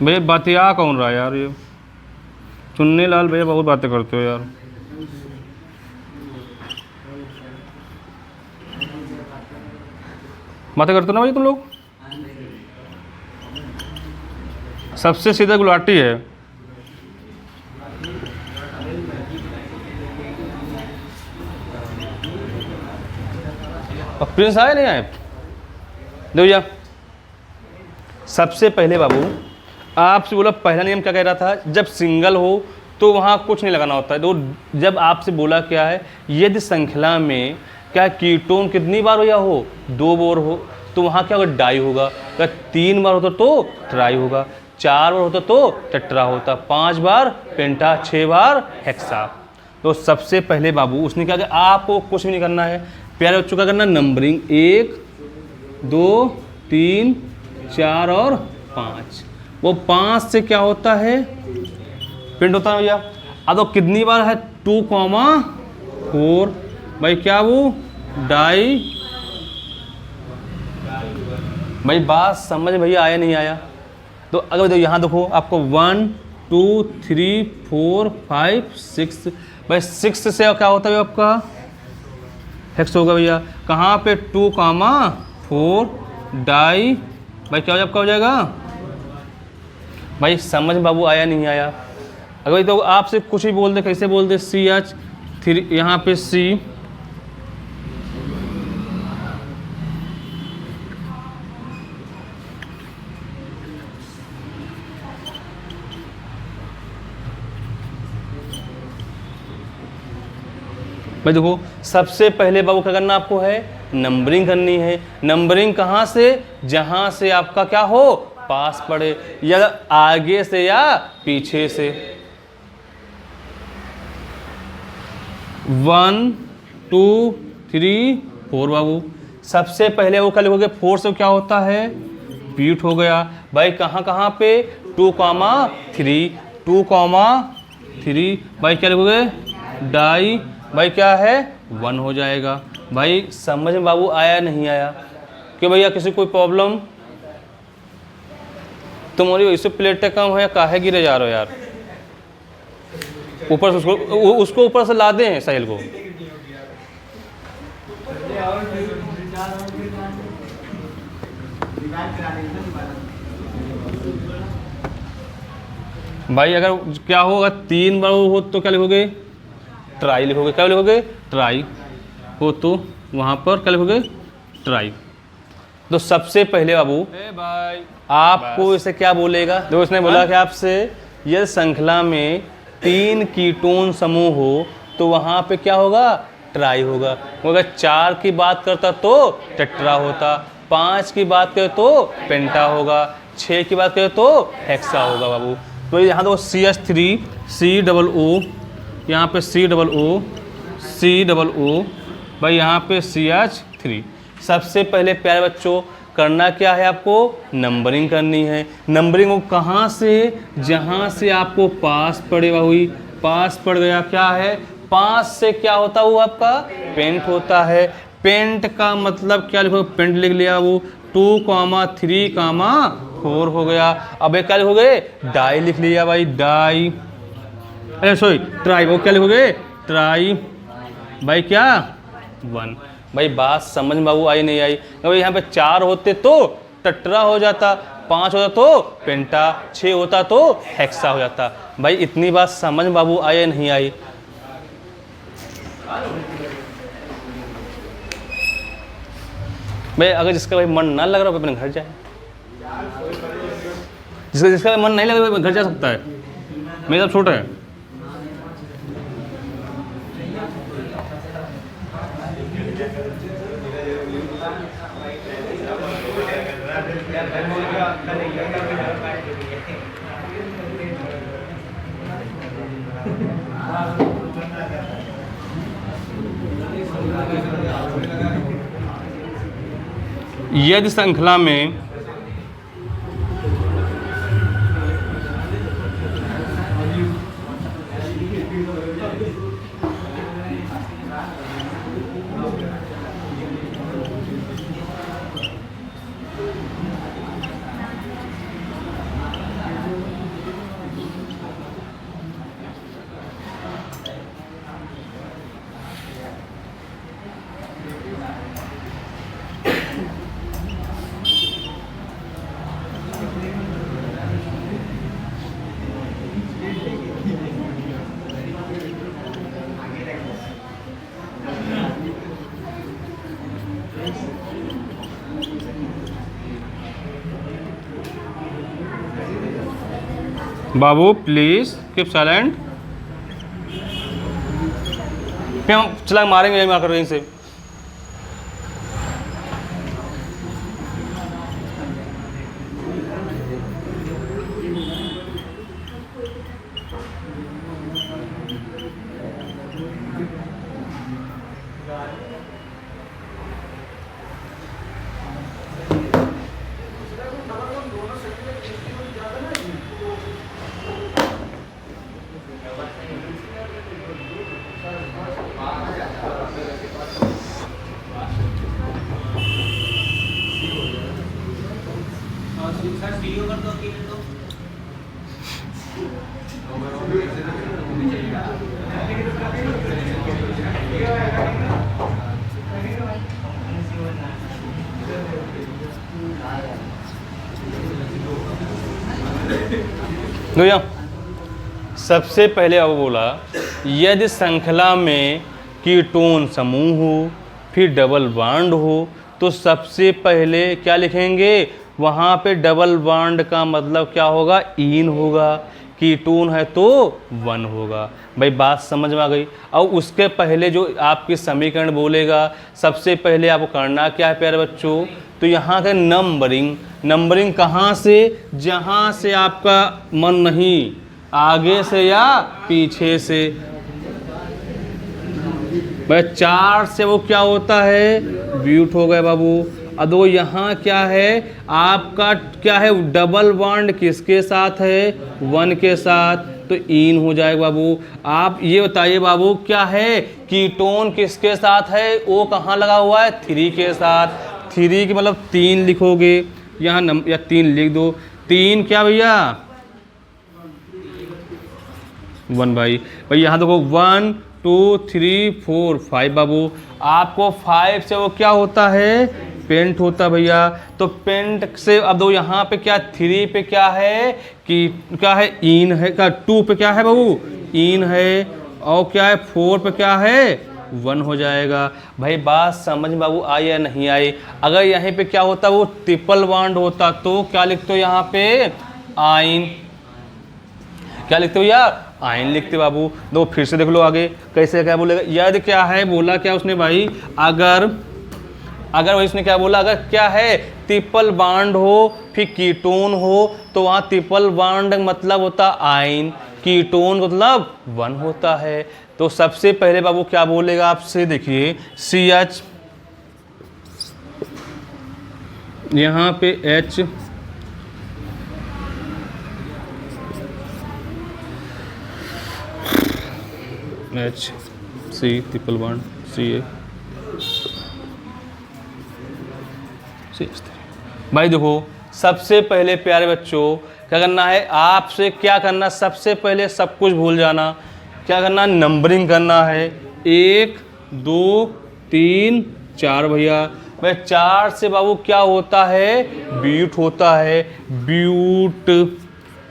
भैया बतिया कौन रहा है यार, ये चुन्नी लाल भैया बहुत बातें करते हो यार। बातें करते हो ना भाई तुम लोग। सबसे सीधा गुलाटी है। और प्रिंस आए नहीं आए? दो भैया, सबसे पहले बाबू आपसे बोला, पहला नियम क्या कह रहा था, जब सिंगल हो तो वहाँ कुछ नहीं लगाना होता है। तो जब आपसे बोला क्या है, यदि श्रृंखला में क्या कीटोन कितनी बार हो, 2 बार हो, तो वहाँ क्या होगा, डाई होगा। अगर 3 बार होता तो ट्राई होगा, 4 बार होता तो टेट्रा होता, 5 बार पेंटा, 6 बार हेक्सा। तो सबसे पहले बाबू उसने क्या किया, आपको कुछ भी नहीं करना है प्यारे बच्चों, क्या करना, नंबरिंग 1 2 3 4 और 5। वो 5 से क्या होता है, प्रिंट होता है भैया। अब तो कितनी बार है, 2,4 भाई, क्या वो डाई। भाई बात समझ भैया आया नहीं आया? तो अगर देखो यहाँ देखो आपको 1 2 3 4 5 6 भाई, 6 से क्या होता है आपका हेक्स होगा भैया। कहाँ पे 2,4 डाई भाई, क्या आपका हो जाएगा भाई। समझ बाबू आया नहीं आया? अगर भाई तो आपसे कुछ ही बोल दे, कैसे बोल दे, CH3 यहाँ पे C भाई। देखो सबसे पहले बाबू क्या करना आपको है, नंबरिंग करनी है। नंबरिंग कहाँ से, जहाँ से आपका क्या हो, पास पड़े, या आगे से या पीछे से। 1 2 3 4 बाबू। सबसे पहले वो क्या लिखोगे, 4 से क्या होता है, बीट हो गया भाई। कहाँ कहाँ पे, 2,3 2,3 भाई, क्या लिखोगे, डाई भाई, क्या है 1 हो जाएगा भाई। समझ में बाबू आया नहीं आया? क्यों भैया, किसी कोई प्रॉब्लम? तुम्हारी वैसे प्लेटें कम है, काहे गिरे जा रहे हो यार? ऊपर से उसको ऊपर से ला दें साहिल को। भाई अगर क्या हो, अगर 3 बार हो तो क्या लिखोगे, ट्राई लिखोगे। क्या लिखोगे, ट्राई हो तो वहाँ पर क्या लिखोगे, ट्राई। तो सबसे पहले बाबू भाई आपको इसे क्या बोलेगा, देखो उसने बोला कि आपसे यदि श्रृंखला में 3 कीटोन समूह हो तो वहाँ पे क्या होगा, ट्राई होगा। अगर 4 की बात करता तो टेट्रा होता, 5 की बात करे तो पेंटा होगा, 6 की बात करे तो हेक्सा होगा बाबू। तो यहाँ तो CH3 COO, यहाँ पे COO भाई, यहाँ पे CH3। सबसे पहले प्यारे बच्चों करना क्या है, आपको नंबरिंग करनी है। नंबरिंग वो कहाँ से, जहाँ से आपको पास पड़ेगा हुई, पास पड़ गया, क्या है, 5 से क्या होता है वो आपका पेंट होता है। पेंट का मतलब क्या लिखो, पेंट लिख लिया वो, 2,3,4 हो गया। अब एक क्या लिखोगे, डाई लिख लिया भाई, डाई, अरे सॉरी ट्राई, वो क्या लिखोगे, ट्राई भाई, क्या 1 भाई। बात समझ में बाबू आई नहीं आई? भाई यहाँ पे 4 होते तो टेट्रा हो जाता, 5 होता तो पेंटा, 6 होता तो हेक्सा हो जाता। भाई इतनी बात समझ में बाबू आई नहीं आई? भाई अगर जिसका भाई मन ना लग रहा हो अपने घर जाए, जिसका मन नहीं लग रहा घर जा सकता है, मेरा सब छोटा है। यदि श्रृंखला में बाबू प्लीज कीप साइलेंट। फिर हम चला मारेंगे यहीं आकर कहीं से। भैया सबसे पहले अब बोला यदि श्रृंखला में कीटोन समूह हो फिर डबल बॉन्ड हो तो सबसे पहले क्या लिखेंगे, वहाँ पे डबल बॉन्ड का मतलब क्या होगा, ईन होगा। कीटोन है तो 1 होगा। भाई बात समझ में आ गई। और उसके पहले जो आपकी समीकरण बोलेगा सबसे पहले आपको करना क्या है प्यारे बच्चों, तो यहाँ का नंबरिंग कहाँ से, जहाँ से आपका मन नहीं, आगे से या पीछे से। भाई 4 से वो क्या होता है, ब्यूट हो गए बाबू। अब वो यहाँ क्या है आपका, क्या है डबल बॉन्ड किसके साथ है, 1 के साथ, तो ईन हो जाएगा बाबू। आप ये बताइए बाबू क्या है, कीटोन किसके साथ है, वो कहाँ लगा हुआ है, 3 के साथ। 3 की मतलब 3 लिखोगे यहाँ या 3 लिख दो। 3 क्या भैया 1 भाई यहाँ देखो 1 2 3 4 5 बाबू। आपको 5 से वो क्या होता है, पेंट होता भैया। तो पेंट से अब दो यहाँ पे क्या 3 पे क्या है कि क्या है, ईन है का। 2 पे क्या है बाबू, ईन है। और क्या है 4 पे क्या है, 1 हो जाएगा। भाई बात समझ में बाबू आई या नहीं आई। अगर यहाँ पे क्या होता वो ट्रिपल बॉन्ड होता तो क्या लिखते हो यहाँ पे, आइन। क्या लिखते हो यार, आइन लिखते बाबू। दो फिर से देख लो आगे कैसे क्या बोलेगा। यदि क्या है बोला क्या उसने भाई, अगर भाई उसने क्या बोला, अगर क्या है ट्रिपल बॉन्ड हो फिर कीटोन हो तो वहाँ ट्रिपल बॉन्ड मतलब होता आइन, कीटोन मतलब 1 होता है। तो सबसे पहले बाबू क्या बोलेगा आपसे, देखिए CH, यहाँ पे H, C triple bond CA। भाई देखो सबसे पहले प्यारे बच्चों क्या करना है, आपसे क्या करना, सबसे पहले सब कुछ भूल जाना। क्या करना, नंबरिंग करना है 1 2 3 4 भैया। भाई 4 से बाबू क्या होता है, ब्यूट होता है, ब्यूट।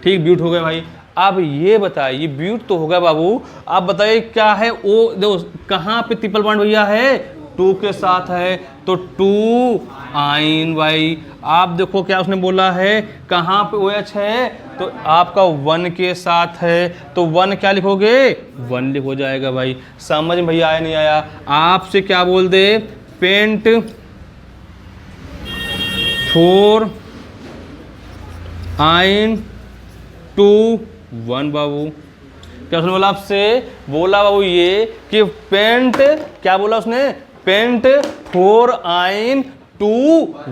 ठीक, ब्यूट हो गया भाई। अब ये बताइए, ब्यूट तो हो गया बाबू, आप बताइए क्या है वो, देखो कहाँ पे ट्रिपल बॉन्ड भैया है, 2 के साथ है, तो 2 आइन भाई। आप देखो क्या उसने बोला है, कहाँ पे OH है, तो आपका 1 के साथ है, तो 1 क्या लिखोगे, 1 लिख हो जाएगा भाई। समझ में भैया आया नहीं आया। आपसे क्या बोल दे, पेंट 4 आइन 2 1 बाबू। क्या उसने बोला आपसे, बोला बाबू ये कि पेंट, क्या बोला उसने, पेंट 4 आइन 2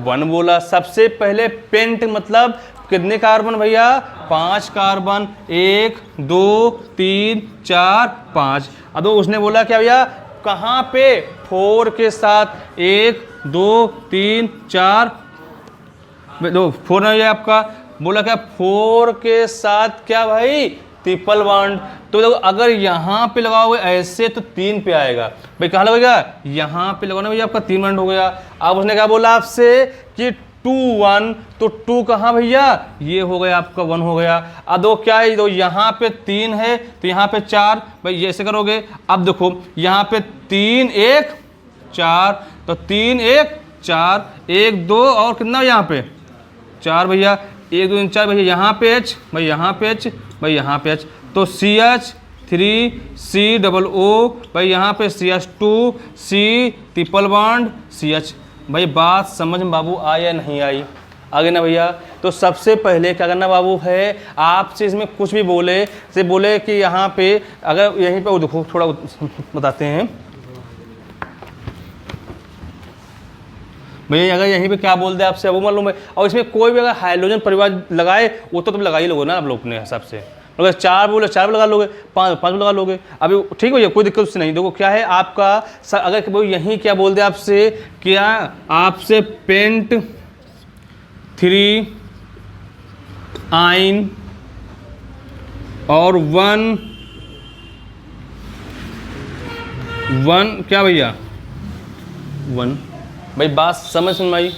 1 बोला। सबसे पहले पेंट मतलब कितने कार्बन भैया, 5 कार्बन, 1 2 3 4 5। अब उसने बोला क्या भैया, कहाँ पे, 4 के साथ, 1 2 3 4 दो 4 नहीं है आपका, बोला क्या 4 के साथ क्या भाई, ट्रिपल बॉन्ड। तो देखो अगर यहाँ पे लगाओगे ऐसे तो 3 पे आएगा भाई। कहाँ लगेगा, यहाँ पे लगाना भैया, आपका 3 बॉन्ड हो गया। अब उसने क्या बोला आपसे कि 2 1, तो 2 कहाँ भैया, ये हो गया आपका 1 हो गया। अब दो क्या है, दो यहाँ पे 3 है तो यहाँ पे 4 भाई, ऐसे करोगे। अब देखो यहाँ पे 3 1 4, तो 3 1 4 1 2 और कितना यहाँ पे 4 भैया, 1 2 3 4 भैया। यहाँ पे H भाई, यहाँ पे H भाई यहाँ पे H, तो CH3COO भाई यहाँ पे CH2C ट्रिपल बॉन्ड CH। भाई बात समझ में बाबू आई या नहीं आई? आगे ना भैया। तो सबसे पहले क्या करना बाबू है, आपसे इसमें कुछ भी बोले से बोले कि यहाँ पे अगर यहीं पे देखो थोड़ा बताते हैं भैया, अगर यहीं पे क्या बोल दे आपसे वो मालूम है, और इसमें कोई भी अगर हाइड्रोजन परिवार लगाए वो तो तुम लगा ही लोगे ना आप लोग अपने हिसाब से। अगर 4 बोले 4 लगा लोगे, 5 लगा लोगे, अभी ठीक भैया कोई दिक्कत उससे नहीं। देखो क्या है आपका अगर वो यहीं क्या बोल दे आपसे, क्या आपसे पेंट 3 आइन और 1 क्या भैया 1 भाई बात समझ भाई।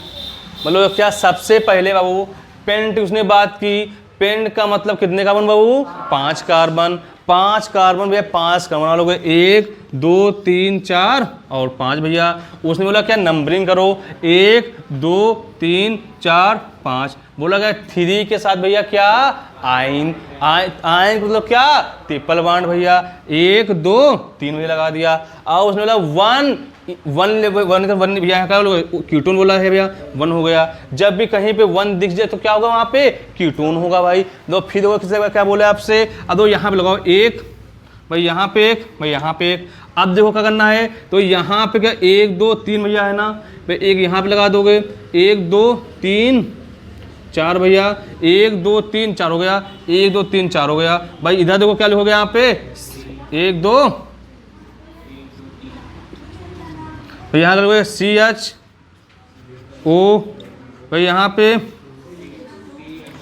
मतलब क्या सबसे पहले बाबू पेंट उसने बात की, पेंट का मतलब कितने कार्बन बाबू 5 कार्बन, 5 कार्बन भैया 5 कार्बन बना लोगे, 1 2 3 4 और 5 भैया। उसने बोला क्या नंबरिंग करो, 1 2 3 4 5। बोला क्या 3 के साथ भैया क्या आइन, आइन मतलब क्या ट्रिपल बॉन्ड भैया, 1 2 3 भैया लगा दिया। और उसने बोला 1 यहाँ क्या कीटोन बोला है भैया 1 हो गया। जब भी कहीं पे 1 दिख जाए तो क्या होगा वहाँ पे कीटोन होगा भाई। दो फिर देखो किसी क्या बोले आपसे, अब दो यहाँ पे लगाओ 1 भाई, यहाँ पे 1 भाई, यहाँ पे 1। अब देखो क्या करना है, तो यहाँ पे क्या 1 2 3 भैया है ना भाई, 1 यहाँ पे लगा दोगे, 1 2 3 4 भैया, 1 2 3 4 हो गया, 1 2 3 4 हो गया भाई। इधर देखो क्या लिखोगे यहाँ पे 1 2 भाई, यहाँ लगोगे CHO भाई, यहाँ पे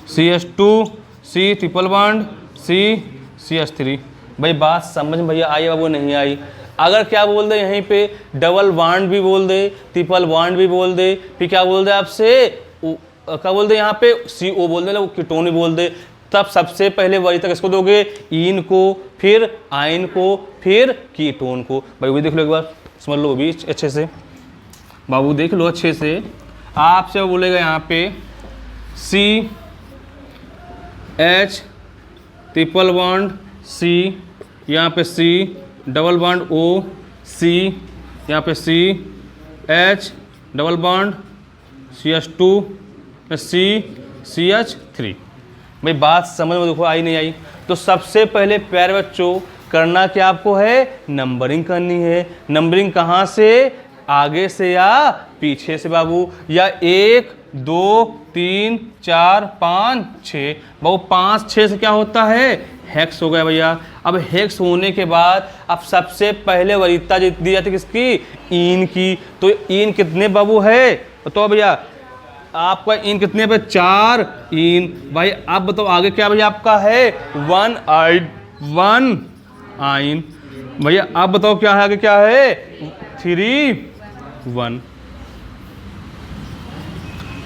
CH2C ट्रिपल बॉन्ड CH3। भाई बात समझ में भैया आई बाबू नहीं आई? अगर क्या बोल दे यहीं पे डबल बॉन्ड भी बोल दे, ट्रिपल बॉन्ड भी बोल दे, फिर क्या बोल दे आपसे क्या बोल दे यहाँ पे CO बोल दे, वो कीटोन भी बोल दे, तब सबसे पहले वही तक इसको दोगे इन को, फिर आइन को, फिर कीटोन को। भाई वही देख लो एक बार, समझ लो भी अच्छे से बाबू, देख लो अच्छे से। आपसे बोलेगा यहाँ पे CH ट्रिपल बॉन्ड C, यहाँ पे C double bond O C, यहाँ पे CH double bond CH2 CH3। भाई बात समझ में देखो आई नहीं आई? तो सबसे पहले प्यारे बच्चों करना क्या आपको है, नंबरिंग करनी है। नंबरिंग कहाँ से, आगे से या पीछे से बाबू, या 1 2 3 4 5 6 बाबू, 5 6 से क्या होता है हेक्स हो गया भैया। अब हेक्स होने के बाद अब सबसे पहले वरीयता दी जाती है किसकी, इन की। तो इन कितने बाबू है तो भैया आपका इन कितने पे 4 इन भाई। अब बताओ आगे क्या भैया आपका है 1 आइन भैया। अब बताओ क्या है आगे, क्या है 3 1।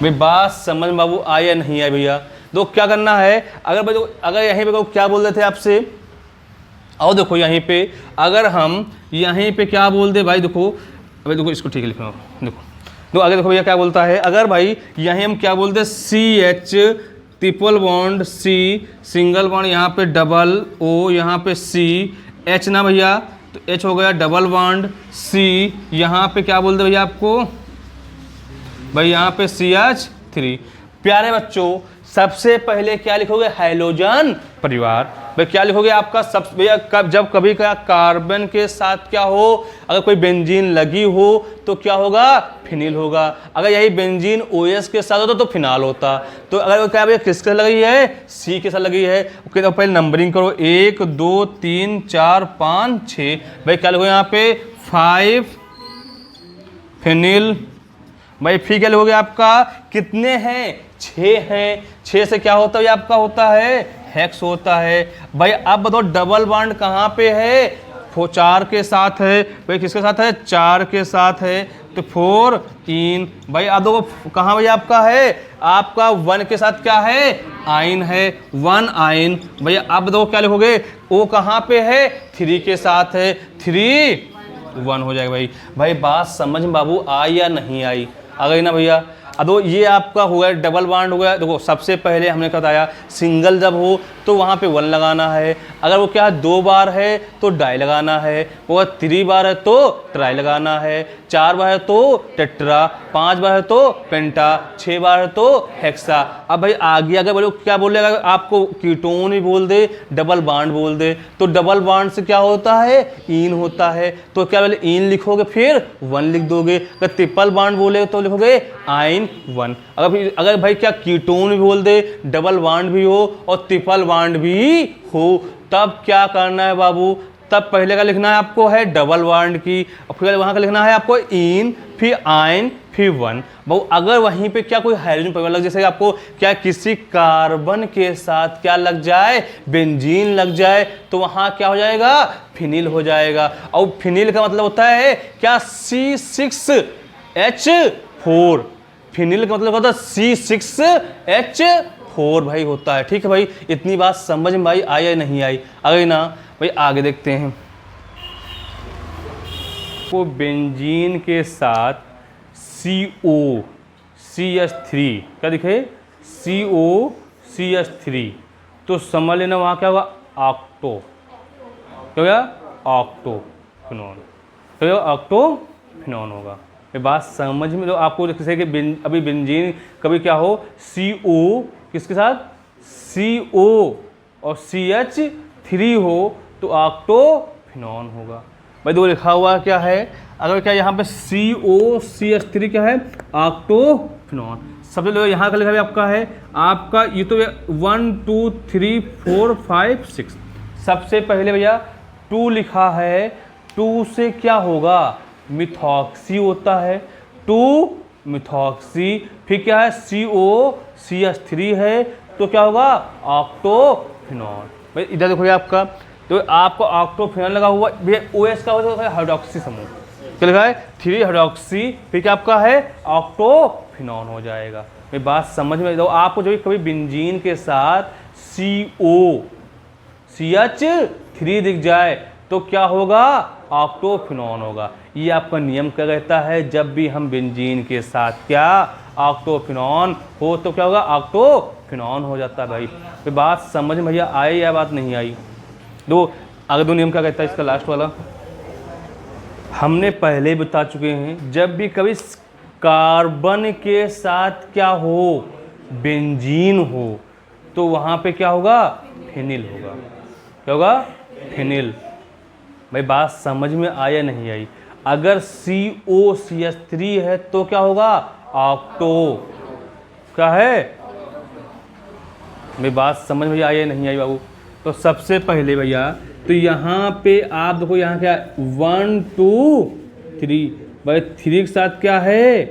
भाई बात समझ में बाबू आई या नहीं आई भैया? तो क्या करना है, अगर यहीं पे क्या बोल रहे थे आपसे, और देखो यहीं पे अगर हम यहीं पे क्या बोल दे भाई, देखो अभी देखो इसको ठीक है लिखना, देखो तो आगे देखो भैया क्या बोलता है। अगर भाई यहीं हम क्या बोलते हैं CH triple bond C single bond, यहाँ पे डबल O, यहाँ पे C H ना भैया, तो H हो गया डबल बॉन्ड C, यहाँ पे क्या बोलते भैया आपको भाई, यहाँ पे CH3। प्यारे बच्चों सबसे पहले क्या लिखोगे, हाइड्रोजन परिवार। भाई क्या लिखोगे आपका सब भैया, जब कभी का कार्बन के साथ क्या हो, अगर कोई बेंजीन लगी हो तो क्या होगा, फिनिल होगा। अगर यही बेंजीन OS के साथ होता तो फिनाल होता। तो अगर क्या भैया किसके साथ लगी है, C के साथ लगी है, ओके। तो पहले नंबरिंग करो 1 2 3 4 5 6। भाई क्या लिखोगे यहाँ पे 5 फिनिल भाई। फिर क्या लिखोगे आपका कितने हैं, 6 हैं। 6 से क्या होता है आपका, होता है हेक्स होता है भाई। अब बताओ डबल बॉन्ड कहाँ पे है, 4 के साथ है भाई। किसके साथ है, 4 के साथ है, तो 4 इन भाई। अब देखो कहाँ भाई आपका है, आपका 1 के साथ क्या है, आइन है, 1 आइन भैया। अब देखो क्या लिखोगे, O कहाँ पे है, 3 के साथ है, 3 1 हो जाएगा भाई। भाई बात समझ में बाबू आई या नहीं आई? आ गई ना भैया? अब देखो ये आपका हो गया डबल बॉन्ड हो गया। देखो सबसे पहले हमने बताया सिंगल जब हो तो वहाँ पे 1 लगाना है, अगर वो क्या 2 बार है तो डाई लगाना है, वो अगर 3 बार है तो ट्राई लगाना है, 4 बार है तो टेट्रा, 5 बार है तो पेंटा, 6 बार है तो हेक्सा। अब भाई आगे अगर बोलो क्या बोलेगा, आपको कीटोन भी बोल दे डबल बॉन्ड बोल दे, तो डबल बॉन्ड से क्या होता है ईन होता है, तो क्या बोले ईन लिखोगे फिर 1 लिख दोगे। अगर ट्रिपल बॉन्ड बोले तो लिखोगे आइन 1। अगर भाई क्या कीटोन भी बोल दे, डबल बॉन्ड भी हो और ट्रिपल बॉन्ड भी हो, तब क्या करना है बाबू, तब पहले का लिखना है आपको है डबल बॉन्ड की, और फिर वहाँ का लिखना है आपको इन, फिर आइन, फिर 1। बहु अगर वहीं पे क्या कोई हाइड्रोजन परिवार लग, जैसे आपको क्या किसी कार्बन के साथ क्या लग जाए, बेंजीन लग जाए, तो वहाँ क्या हो जाएगा फिनिल हो जाएगा। और फिनिल का मतलब होता है क्या C6H4, फिनिल का मतलब होता है C6H4 भाई होता है। ठीक है भाई, इतनी बात समझ में भाई आई या नहीं आई? अगर ना भाई आगे देखते हैं, को बेंजीन के साथ COCH3 क्या दिखे COCH3, तो समझ लेना वहाँ क्या होगा ऑक्टो, क्या होगा ऑक्टोफिनॉन, क्या होगा ऑक्टोफिनॉन होगा। ये बात समझ में लो आपको, जैसे कि अभी बेंजीन कभी क्या हो CO किसके साथ CO और CH3 हो तो ऑक्टोफिनॉन होगा। भाई देखो लिखा हुआ क्या है, अगर क्या यहाँ पे COCH3 क्या है ऑक्टोफिनॉन। सबसे लो यहाँ का लिखा है आपका है आपका ये तो 1 2 3 4 5 6, सबसे पहले भैया 2 लिखा है, 2 से क्या होगा मिथॉक्सी होता है, 2 मिथॉक्सी, फिर क्या है COCH3 है तो क्या होगा ऑक्टोफिनॉन। भाई इधर देखो आपका, तो आपको ऑक्टोफिनॉन लगा हुआ OH का होता है हाइड्रोक्सी समूह, क्या लिखा है 3 हाइड्रोक्सी, फिर क्या आपका है ऑक्टोफिनॉन हो जाएगा। मेरी बात समझ में दो, आपको जो कभी बेंजीन के साथ COCH3 दिख जाए तो क्या होगा ऑक्टोफिनॉन होगा। ये आपका नियम क्या कहता है, जब भी हम बेंजीन के साथ क्या ऑक्टोफिनॉन हो तो क्या होगा ऑक्टोफिनॉन हो जाता है। भाई ये बात समझ में भैया आई या बात नहीं आई? दो आगे दो नियम क्या कहता है इसका लास्ट वाला, हमने पहले बता चुके हैं, जब भी कभी कार्बन के साथ क्या हो बेंजीन हो तो वहाँ पे क्या होगा फिनिल होगा, क्या होगा फिनिल। भाई बात समझ में आया नहीं आई? अगर COCH3 है तो क्या होगा ऑक्टो, क्या है मेरी बात समझ में आई या नहीं आई बाबू? तो सबसे पहले भैया तो यहाँ पे आप देखो यहाँ क्या 1 2 3, भाई 3 के साथ क्या है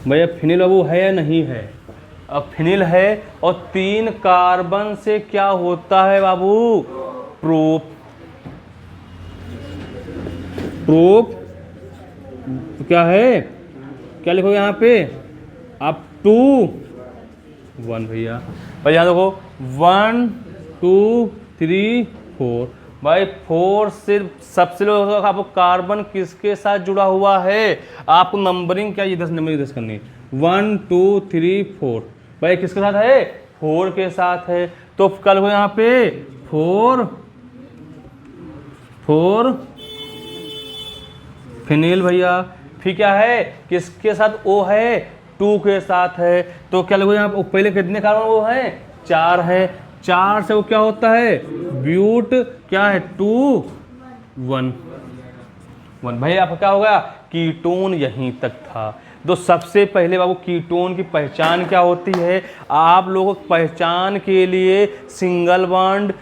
भैया फिनिल बाबू है या नहीं है? अब फिनिल है और 3 कार्बन से क्या होता है बाबू प्रोप, प्रोप तो क्या है, क्या लिखो यहाँ पे अब 2 1 भैया। भाई यहाँ देखो 1 2 3 4, भाई 4 से सबसे लोग आपको कार्बन किसके साथ जुड़ा हुआ है, आपको नंबरिंग क्या ये 10 नंबर 10 करनी है 1 2 3 4, भाई किसके साथ है 4 के साथ है, तो कल को यहाँ पे 4 फिनिल भैया, फिर क्या है किसके साथ O है 2 के साथ है, तो क्या लगो यहाँ पहले कितने कार्बन वो है 4 है, 4 से वो क्या होता है ब्यूट, क्या है 2 1 1। भाई आपका क्या होगा कीटोन यहीं तक था। तो सबसे पहले बाबू कीटोन की पहचान क्या होती है, आप लोगों को पहचान के लिए single bond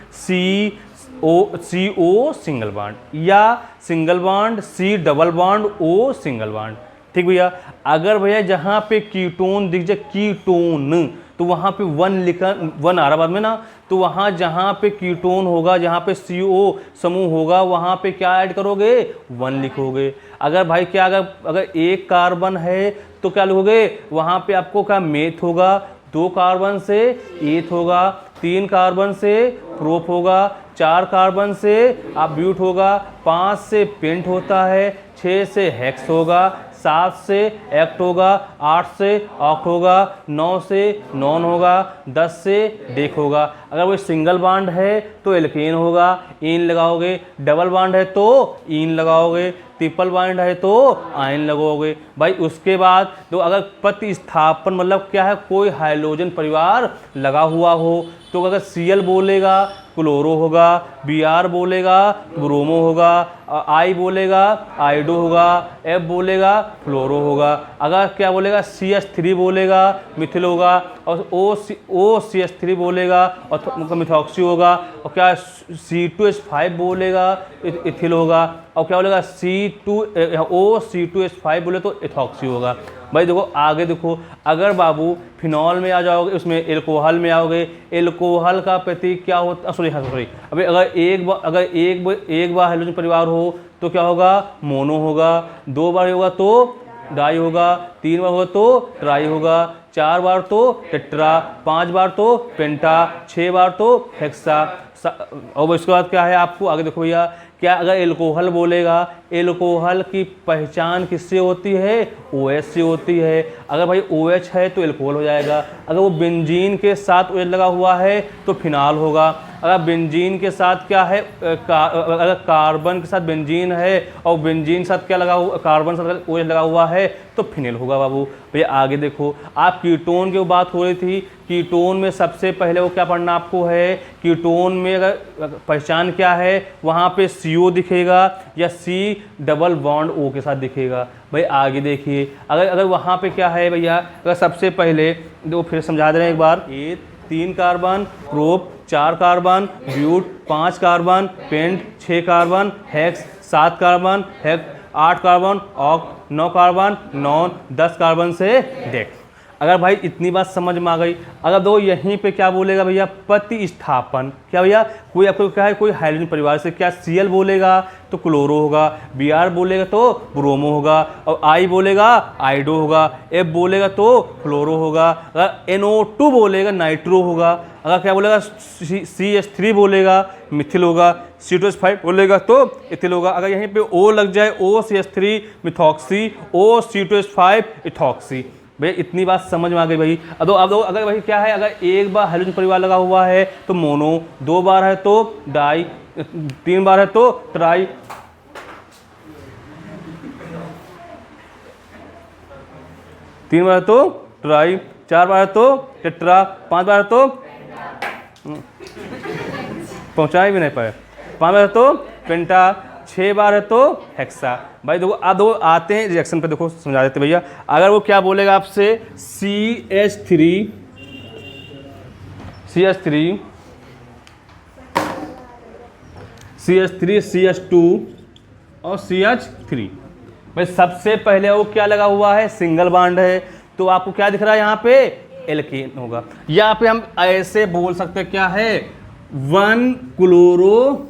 CO single bond या single bond C double bond O single bond, ठीक भैया। अगर भैया जहाँ पे कीटोन दिख जाए कीटोन तो वहाँ पे 1 लिखा 1 आ रहा बाद में ना, तो वहाँ जहाँ पे कीटोन होगा जहाँ पे CO समूह होगा वहाँ पे क्या ऐड करोगे 1 लिखोगे। अगर भाई क्या अगर 1 कार्बन है तो क्या लिखोगे वहाँ पे आपको क्या मेथ होगा, 2 कार्बन से एथ होगा, 3 कार्बन से प्रोप होगा, 4 कार्बन से आप ब्यूट होगा, 5 से पेंट होता है, 6 से हेक्स होगा, 7 से एक्ट होगा, 8 से ऑक्ट होगा, 9 से नॉन होगा, 10 से डेक होगा। अगर वो सिंगल बॉन्ड है तो एल्केन होगा, ईन लगाओगे। डबल बॉन्ड है तो ईन लगाओगे। ट्रिपल बॉन्ड है तो आयन लगाओगे भाई। उसके बाद तो अगर प्रतिस्थापन मतलब क्या है, कोई हाइड्रोजन परिवार लगा हुआ हो तो अगर Cl बोलेगा क्लोरो होगा, Br बोलेगा ब्रोमो होगा, I बोलेगा आइडो होगा, F बोलेगा फ्लोरो होगा। अगर क्या बोलेगा CH3 बोलेगा मिथिल होगा, और OCH3 बोलेगा और मिथॉक्सी होगा, और क्या C2H5 बोलेगा इथिल होगा, और क्या बोलेगा OC2H5 बोले तो इथॉक्सी होगा। भाई देखो आगे देखो, अगर बाबू फिनॉल में आ जाओगे, उसमें एल्कोहल में आओगे, एल्कोहल का प्रतीक क्या होता, सॉरी अभी अगर एक बार हाइड्रोजन परिवार हो तो क्या होगा, मोनो होगा। 2 बार होगा तो डाई होगा, 3 बार होगा तो ट्राई होगा, 4 बार तो टेट्रा, 5 बार तो पेंटा, 6 बार तो हेक्सा। और इसके बाद क्या है आपको आगे देखो भैया, क्या अगर एल्कोहल बोलेगा, एल्कोहल की पहचान किससे होती है, OH से होती है। अगर भाई OH है तो एल्कोहल हो जाएगा। अगर वो बेंजीन के साथ OH लगा हुआ है तो फिनाल होगा। अगर बेंजीन के साथ क्या है, अगर कार्बन के साथ बेंजीन है और बेंजीन के साथ क्या लगा हुआ, कार्बन के साथ OH लगा हुआ है तो फिनेल होगा बाबू। भैया आगे देखो, आप कीटोन की बात हो रही थी, कीटोन में सबसे पहले वो क्या पढ़ना आपको है, कीटोन में अगर पहचान क्या है, वहाँ पे CO दिखेगा या C डबल बॉन्ड O के साथ दिखेगा। भाई आगे देखिए, अगर वहाँ पे क्या है भैया, अगर सबसे पहले देखो फिर समझा दे रहे हैं एक बार, ये 3 carbon, prop 4 carbon, but 5 carbon, pent 6 carbon, hex 7 carbon, hex 8 carbon, oct 9 carbon, non 10 carbon से डेक। अगर भाई इतनी बात समझ में आ गई, अगर दो यहीं पे क्या बोलेगा भैया, प्रतिस्थापन, क्या भैया कोई आपको क्या है, कोई हाइड्रोजन परिवार से क्या Cl बोलेगा तो क्लोरो होगा, Br बोलेगा तो ब्रोमो होगा, और I बोलेगा आइडो होगा, F बोलेगा तो फ्लोरो होगा, अगर NO2 बोलेगा नाइट्रो होगा, अगर क्या बोलेगा CH3 बोलेगा मिथिल होगा, C2H5 बोलेगा तो इथिल होगा। अगर यहीं पे O लग जाए, OCH3 मिथॉक्सी, OC2H5 इथॉक्सी। भैया इतनी बात समझ में आ गई भाई। अब अगर भाई क्या है, अगर एक बार हाइड्रोजन परिवार लगा हुआ है तो मोनो, 2 बार है तो डाई, 3 बार है तो ट्राई, 3 बार है तो ट्राई, 4 बार है तो टेट्रा, 5 बार है तो पहुंचा भी नहीं पाए, 5 बार है तो पेंटा, 6 बार है तो हेक्सा। भाई देखो दो आते हैं रिएक्शन पे, देखो समझा देते भैया। अगर वो क्या बोलेगा आपसे CH3 CH2 और CH3, भाई सबसे पहले वो क्या लगा हुआ है, सिंगल बॉन्ड है, तो आपको क्या दिख रहा है यहाँ पे, एल्केन होगा। यहाँ पे हम ऐसे बोल सकते हैं क्या है, 1 क्लोरो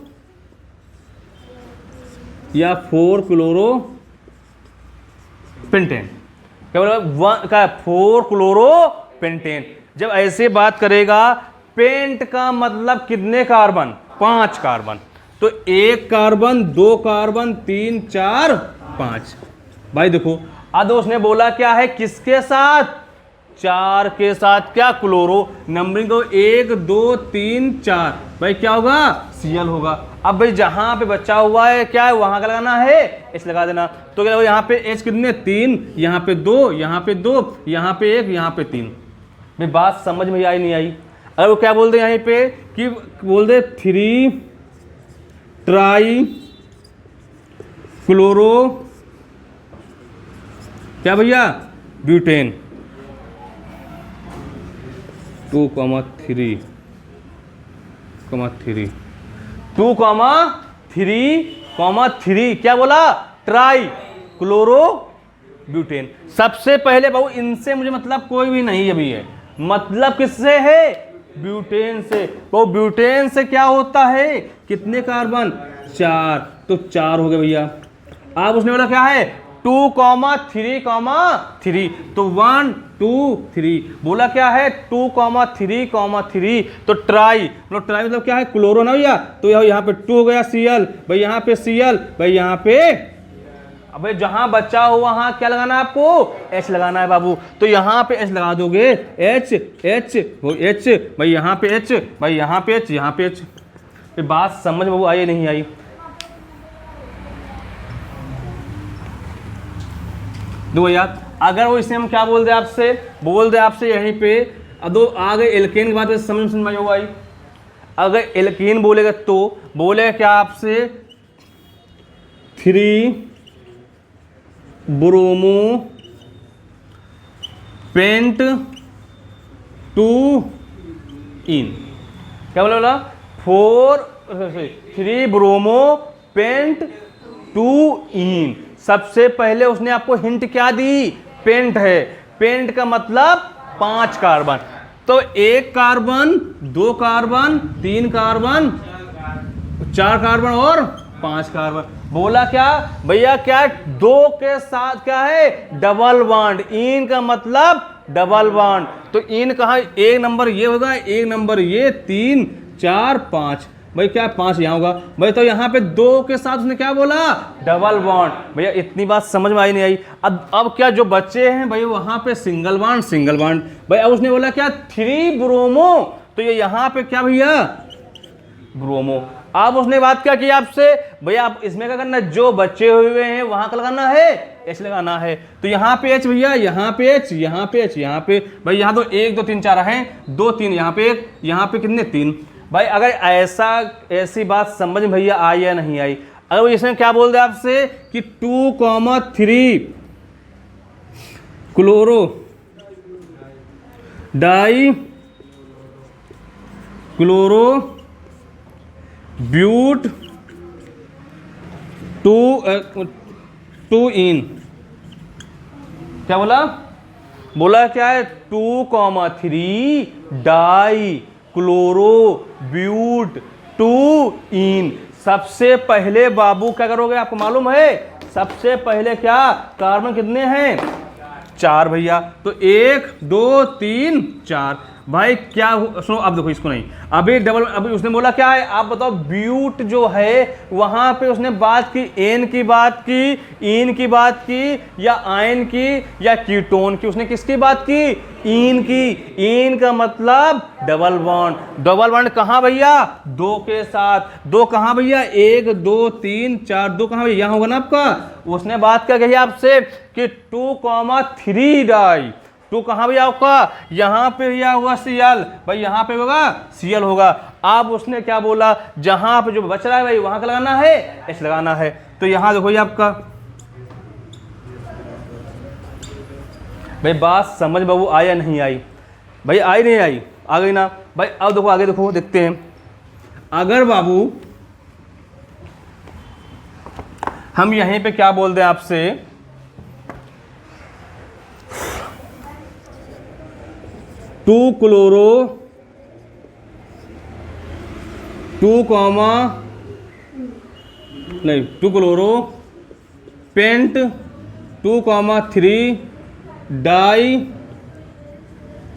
या 4 क्लोरो पेंटेन, क्या बोला, 4 क्लोरो पेंटेन। जब ऐसे बात करेगा, पेंट का मतलब कितने कार्बन, 5 कार्बन, तो 1 कार्बन, 2 कार्बन, 3 4 5। भाई देखो अब उसने बोला क्या है, किसके साथ, 4 के साथ, क्या क्लोरो, नंबरिंग को 1 2 3 4, भाई क्या होगा, Cl होगा। अब भाई जहां पे बचा हुआ है क्या है, वहां का लगाना है, H लगा देना। तो क्या यहाँ पे H कितने, 3, यहाँ पे 2, यहाँ पे 2, यहाँ पे 1, यहाँ पे 3। भाई बात समझ में आई नहीं आई। अगर वो क्या बोल दे यहाँ पे कि बोल दे 3 ट्राई क्लोरो, क्या भैया, ब्यूटेन, 2,3 क्या बोला, ट्राई क्लोरो ब्यूटेन। सबसे पहले बाबू इनसे मुझे मतलब कोई भी नहीं अभी है, मतलब किससे है, ब्यूटेन से। वो ब्यूटेन से क्या होता है, कितने कार्बन, 4, तो 4 हो गए भैया। अब उसने बोला क्या है, 2,3,3, तो 1 2 3, बोला क्या है 2,3,3, तो ट्राई, ट्राई मतलब क्या है, क्लोरो ना भैया, तो यहाँ पे 2 हो गया Cl, भाई यहाँ पे Cl, भाई यहाँ पे अबे जहां बच्चा हो वहां क्या लगाना है आपको, एच लगाना है बाबू। तो यहाँ पे एच लगा दोगे, एच एच वो एच, भाई यहाँ पे एच, भाई यहाँ पे एच, यहाँ पे एच। फिर बात समझ बाबू आई नहीं आई? दो यार, अगर वो इसे हम क्या बोल दे आपसे, बोल दे आपसे यहीं पे, अब दो आ गए एल्केन की बात, समझ में आई। अगर एल्केन बोलेगा तो बोलेगा क्या आपसे, 3 ब्रोमो पेंट 2 इन, क्या बोला, 3 ब्रोमो पेंट 2 इन। सबसे पहले उसने आपको हिंट क्या दी, पेंट है, पेंट का मतलब 5 कार्बन। तो 1 कार्बन, 2 कार्बन, 3 कार्बन, 4 कार्बन और 5 कार्बन। बोला क्या भैया, क्या 2 के साथ क्या है, डबल बॉन्ड। इन का मतलब डबल बॉन्ड। तो इन कहा, एक नंबर ये होगा, एक नंबर ये, 3 4 5, भाई क्या 5 यहाँ होगा भाई। तो यहाँ पे 2 के साथ उसने क्या बोला, डबल बॉन्ड। भैया इतनी बात समझ में आई नहीं आई? अब क्या जो बच्चे हैं भाई वहाँ पे सिंगल बॉन्ड, सिंगल बॉन्ड। भाई अब उसने बोला क्या, 3 ब्रोमो, तो ये यहाँ पे क्या भैया, ब्रोमो। अब उसने बात क्या की आपसे, भैया आप इसमें क्या करना है, जो बच्चे हुए हैं वहां का लगाना है, एच लगाना है। तो यहाँ पे एच भैया, यहाँ पे एच, यहाँ पे एच, यहाँ पे भाई, यहाँ तो 1 2 3 4 हैं, 2 3 यहाँ पे 1, यहाँ पे कितने 3। भाई अगर ऐसी बात समझ में भैया आई या नहीं आई? अगर इसमें क्या बोल दे आपसे कि 2,3 क्लोरो डाई क्लोरो ब्यूट 2 इन, क्या बोला, बोला क्या है, 2,3 डाई क्लोरो ब्यूट 2 इन। सबसे पहले बाबू क्या करोगे, आपको मालूम है, सबसे पहले क्या, कार्बन कितने हैं, 4 भैया। तो 1 2 3 4। भाई क्या सुनो, अब देखो इसको नहीं, अभी डबल, अभी उसने बोला क्या है, आप बताओ, ब्यूट जो है वहां पे उसने बात की, एन की बात की, इन की बात की, या आयन की, या कीटोन की? उसने किसकी बात की, इन की। इन का मतलब डबल बॉन्ड। डबल बॉन्ड कहाँ भैया, 2 के साथ। 2 कहाँ भैया, 1 2 3 4, 2 कहाँ भैया, यहाँ होगा ना आपका। उसने बात क्या कही आपसे कि 2,3 डाई, 2 कहाँ भैया आपका, यहाँ पे भैया होगा Cl, भाई यहाँ पे होगा Cl होगा। अब उसने क्या बोला, जहां पे जो बच रहा है भाई वहां का लगाना है, H लगाना है। तो यहाँ देखो ये आपका, भाई बात समझ बाबू आई या नहीं आई? भाई आई नहीं आई, आ गई ना भाई। अब देखो आगे देखो, देखते हैं। अगर बाबू हम यहीं पे क्या बोल दें आपसे, 2 क्लोरो 2 क्लोरो पेंट 2,3 डाई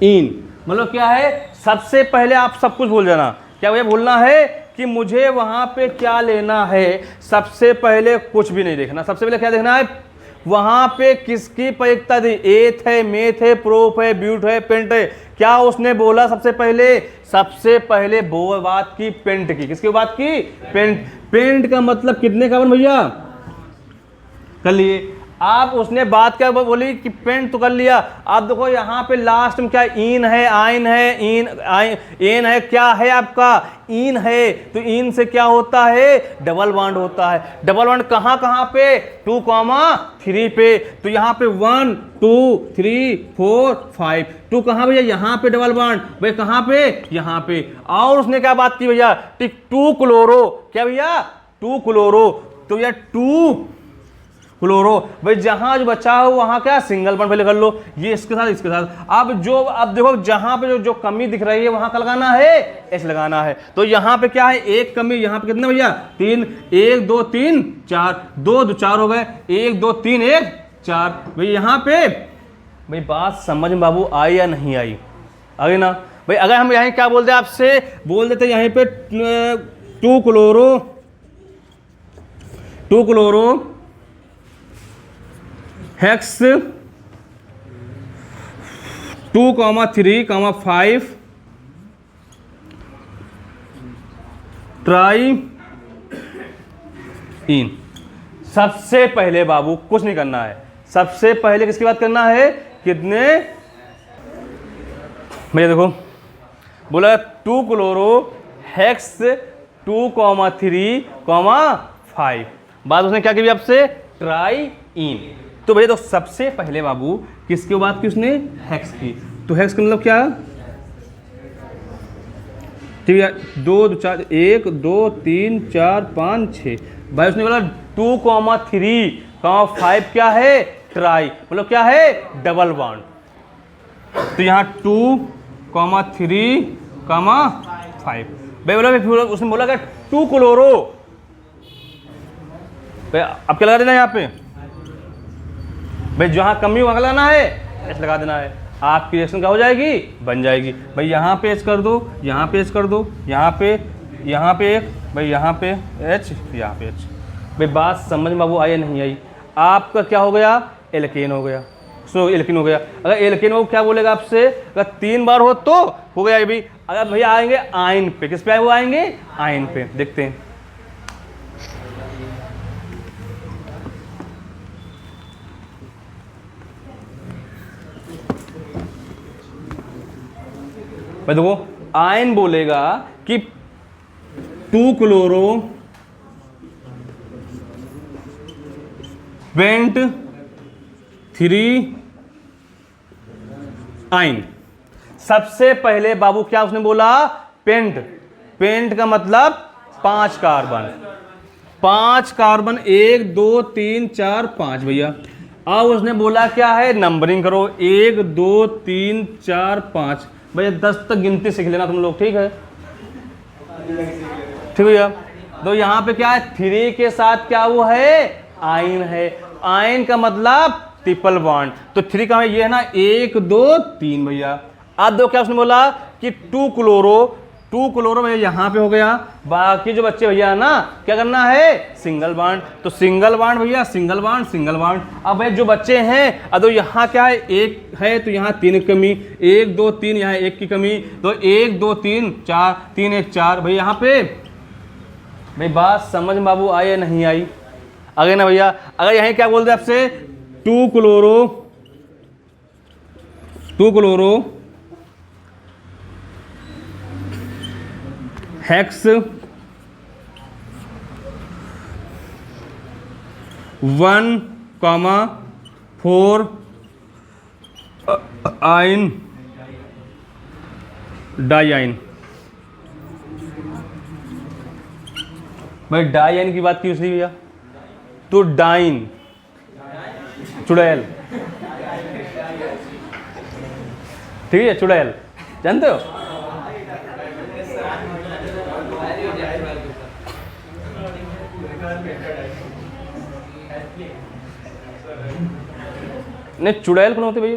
इन, मतलब क्या है, सबसे पहले आप सब कुछ भूल जाना। क्या भैया भूलना है कि मुझे वहां पे क्या लेना है, सबसे पहले कुछ भी नहीं देखना। सबसे पहले क्या देखना है, वहां पे किसकी प्रयोगिता दी, एथ है, मेथ है, प्रोप है, ब्यूट है, पेंट है। क्या उसने बोला सबसे पहले वो बात की पेंट की। किसकी बात की, पेंट। पेंट का मतलब कितने कार्बन भैया, कर लिए। आप उसने बात क्या बोली कि पेंट तो कर लिया। आप देखो यहाँ पे लास्ट में क्या, इन है, आयन है, एन है, क्या है आपका, इन है। तो इन से क्या होता है, डबल बॉन्ड होता है। डबल बॉन्ड कहाँ पे, 2,3 पे। तो यहाँ पे 1 2 3 4 5, 2 कहाँ भैया, यहाँ पे डबल बॉन्ड, भाई कहाँ पे, यहाँ पे। और उसने क्या बात की भैया, 2 क्लोरो, क्या भैया, 2 क्लोरो। तो भैया 2 क्लोरो, भाई जहां जो बचा हो वहां क्या, सिंगल बॉन्ड पहले कर लो, ये इसके साथ इसके साथ। अब देखो जहां पे जो कमी दिख रही है वहां का लगाना है, एच लगाना है। तो यहाँ पे क्या है, एक कमी, यहाँ पे कितना भैया, 3, 1 2 3 4, 2 2 4 हो गए, 1 2 3 1 4। भाई यहाँ पे, भाई बात समझ में बाबू आई या नहीं आई? आ गई ना भाई। अगर हम यहाँ क्या बोलते आपसे, बोल देते यहाँ पे 2 क्लोरो हेक्स 2,3,5 ट्राई इन। सबसे पहले बाबू कुछ नहीं करना है, सबसे पहले किसकी बात करना है, कितने भैया देखो बोला 2 क्लोरो हेक्स 2,3,5 बात उसने क्या की आपसे, ट्राई इन। तो भैया तो सबसे पहले बाबू किसकी बात की उसने, हेक्स की। तो हेक्स का मतलब क्या, ठीक है 2 4 1 2 3 4 5 6 भाई उसने बोला 2,3,5 क्या है, ट्राई मतलब क्या है, डबल बॉन्ड। तो यहाँ 2,3,5 भाई बोला, उसने बोला क्या 2 क्लोरो, अब क्या लगा देना यहाँ पे भाई, जहाँ कमी वहाँ लगाना है, एच लगा देना है, आपकी रिएक्शन क्या हो जाएगी, बन जाएगी। भाई यहाँ पे एच कर दो, यहाँ पे एच कर दो, यहाँ पे एक, भाई यहाँ पे एच, यहाँ पे एच। भाई बात समझ में बाबू आई या नहीं आई, आपका क्या हो गया, एल्केन हो गया। सो एल्केन हो गया। अगर एल्केन हो क्या बोलेगा आपसे, अगर 3 बार हो तो हो गया ये भी। अगर भैया आएंगे आयन पे, किस पे आए वो आएंगे, आयन पे। देखते हैं भाई देखो, आयन बोलेगा कि 2 क्लोरो पेंट 3 आयन। सबसे पहले बाबू क्या उसने बोला, पेंट। पेंट का मतलब 5 कार्बन, 5 कार्बन 1 2 3 4 5 भैया। अब उसने बोला क्या है, नंबरिंग करो 1 2 3 4 5 भैया, 10 तक गिनती सीख लेना तुम लोग, ठीक है, ठीक भैया। तो यहाँ पे क्या है, 3 के साथ क्या वो है, आयन है। आयन का मतलब ट्रिपल बॉन्ड, तो 3 का ये है ना 1 2 3 भैया। अब दो क्या उसने बोला कि 2 क्लोरो भैया यहाँ पे हो गया। बाकी जो बच्चे भैया ना क्या करना है, सिंगल बॉन्ड। तो सिंगल बॉन्ड भैया, सिंगल बॉन्ड सिंगल बॉन्ड। अब भाई जो बच्चे हैं, अब तो यहाँ क्या है, 1 है तो यहाँ 3 की कमी, 1 2 3 यहाँ 1 की कमी, तो 1 2 3 4 3 1 4 भाई यहाँ पे। भाई बात समझ में बाबू आई या नहीं आई, आगे ना भैया। अगर यहीं क्या बोलते हैं आपसे, 2 chloro hex 1,4 yne di yne. भाई डाई आयन की बात की उसने भैया, तो डाइन चुड़ैल, ठीक है, चुड़ैल जानते हो। नहीं चुड़ैल कौन होते भाई,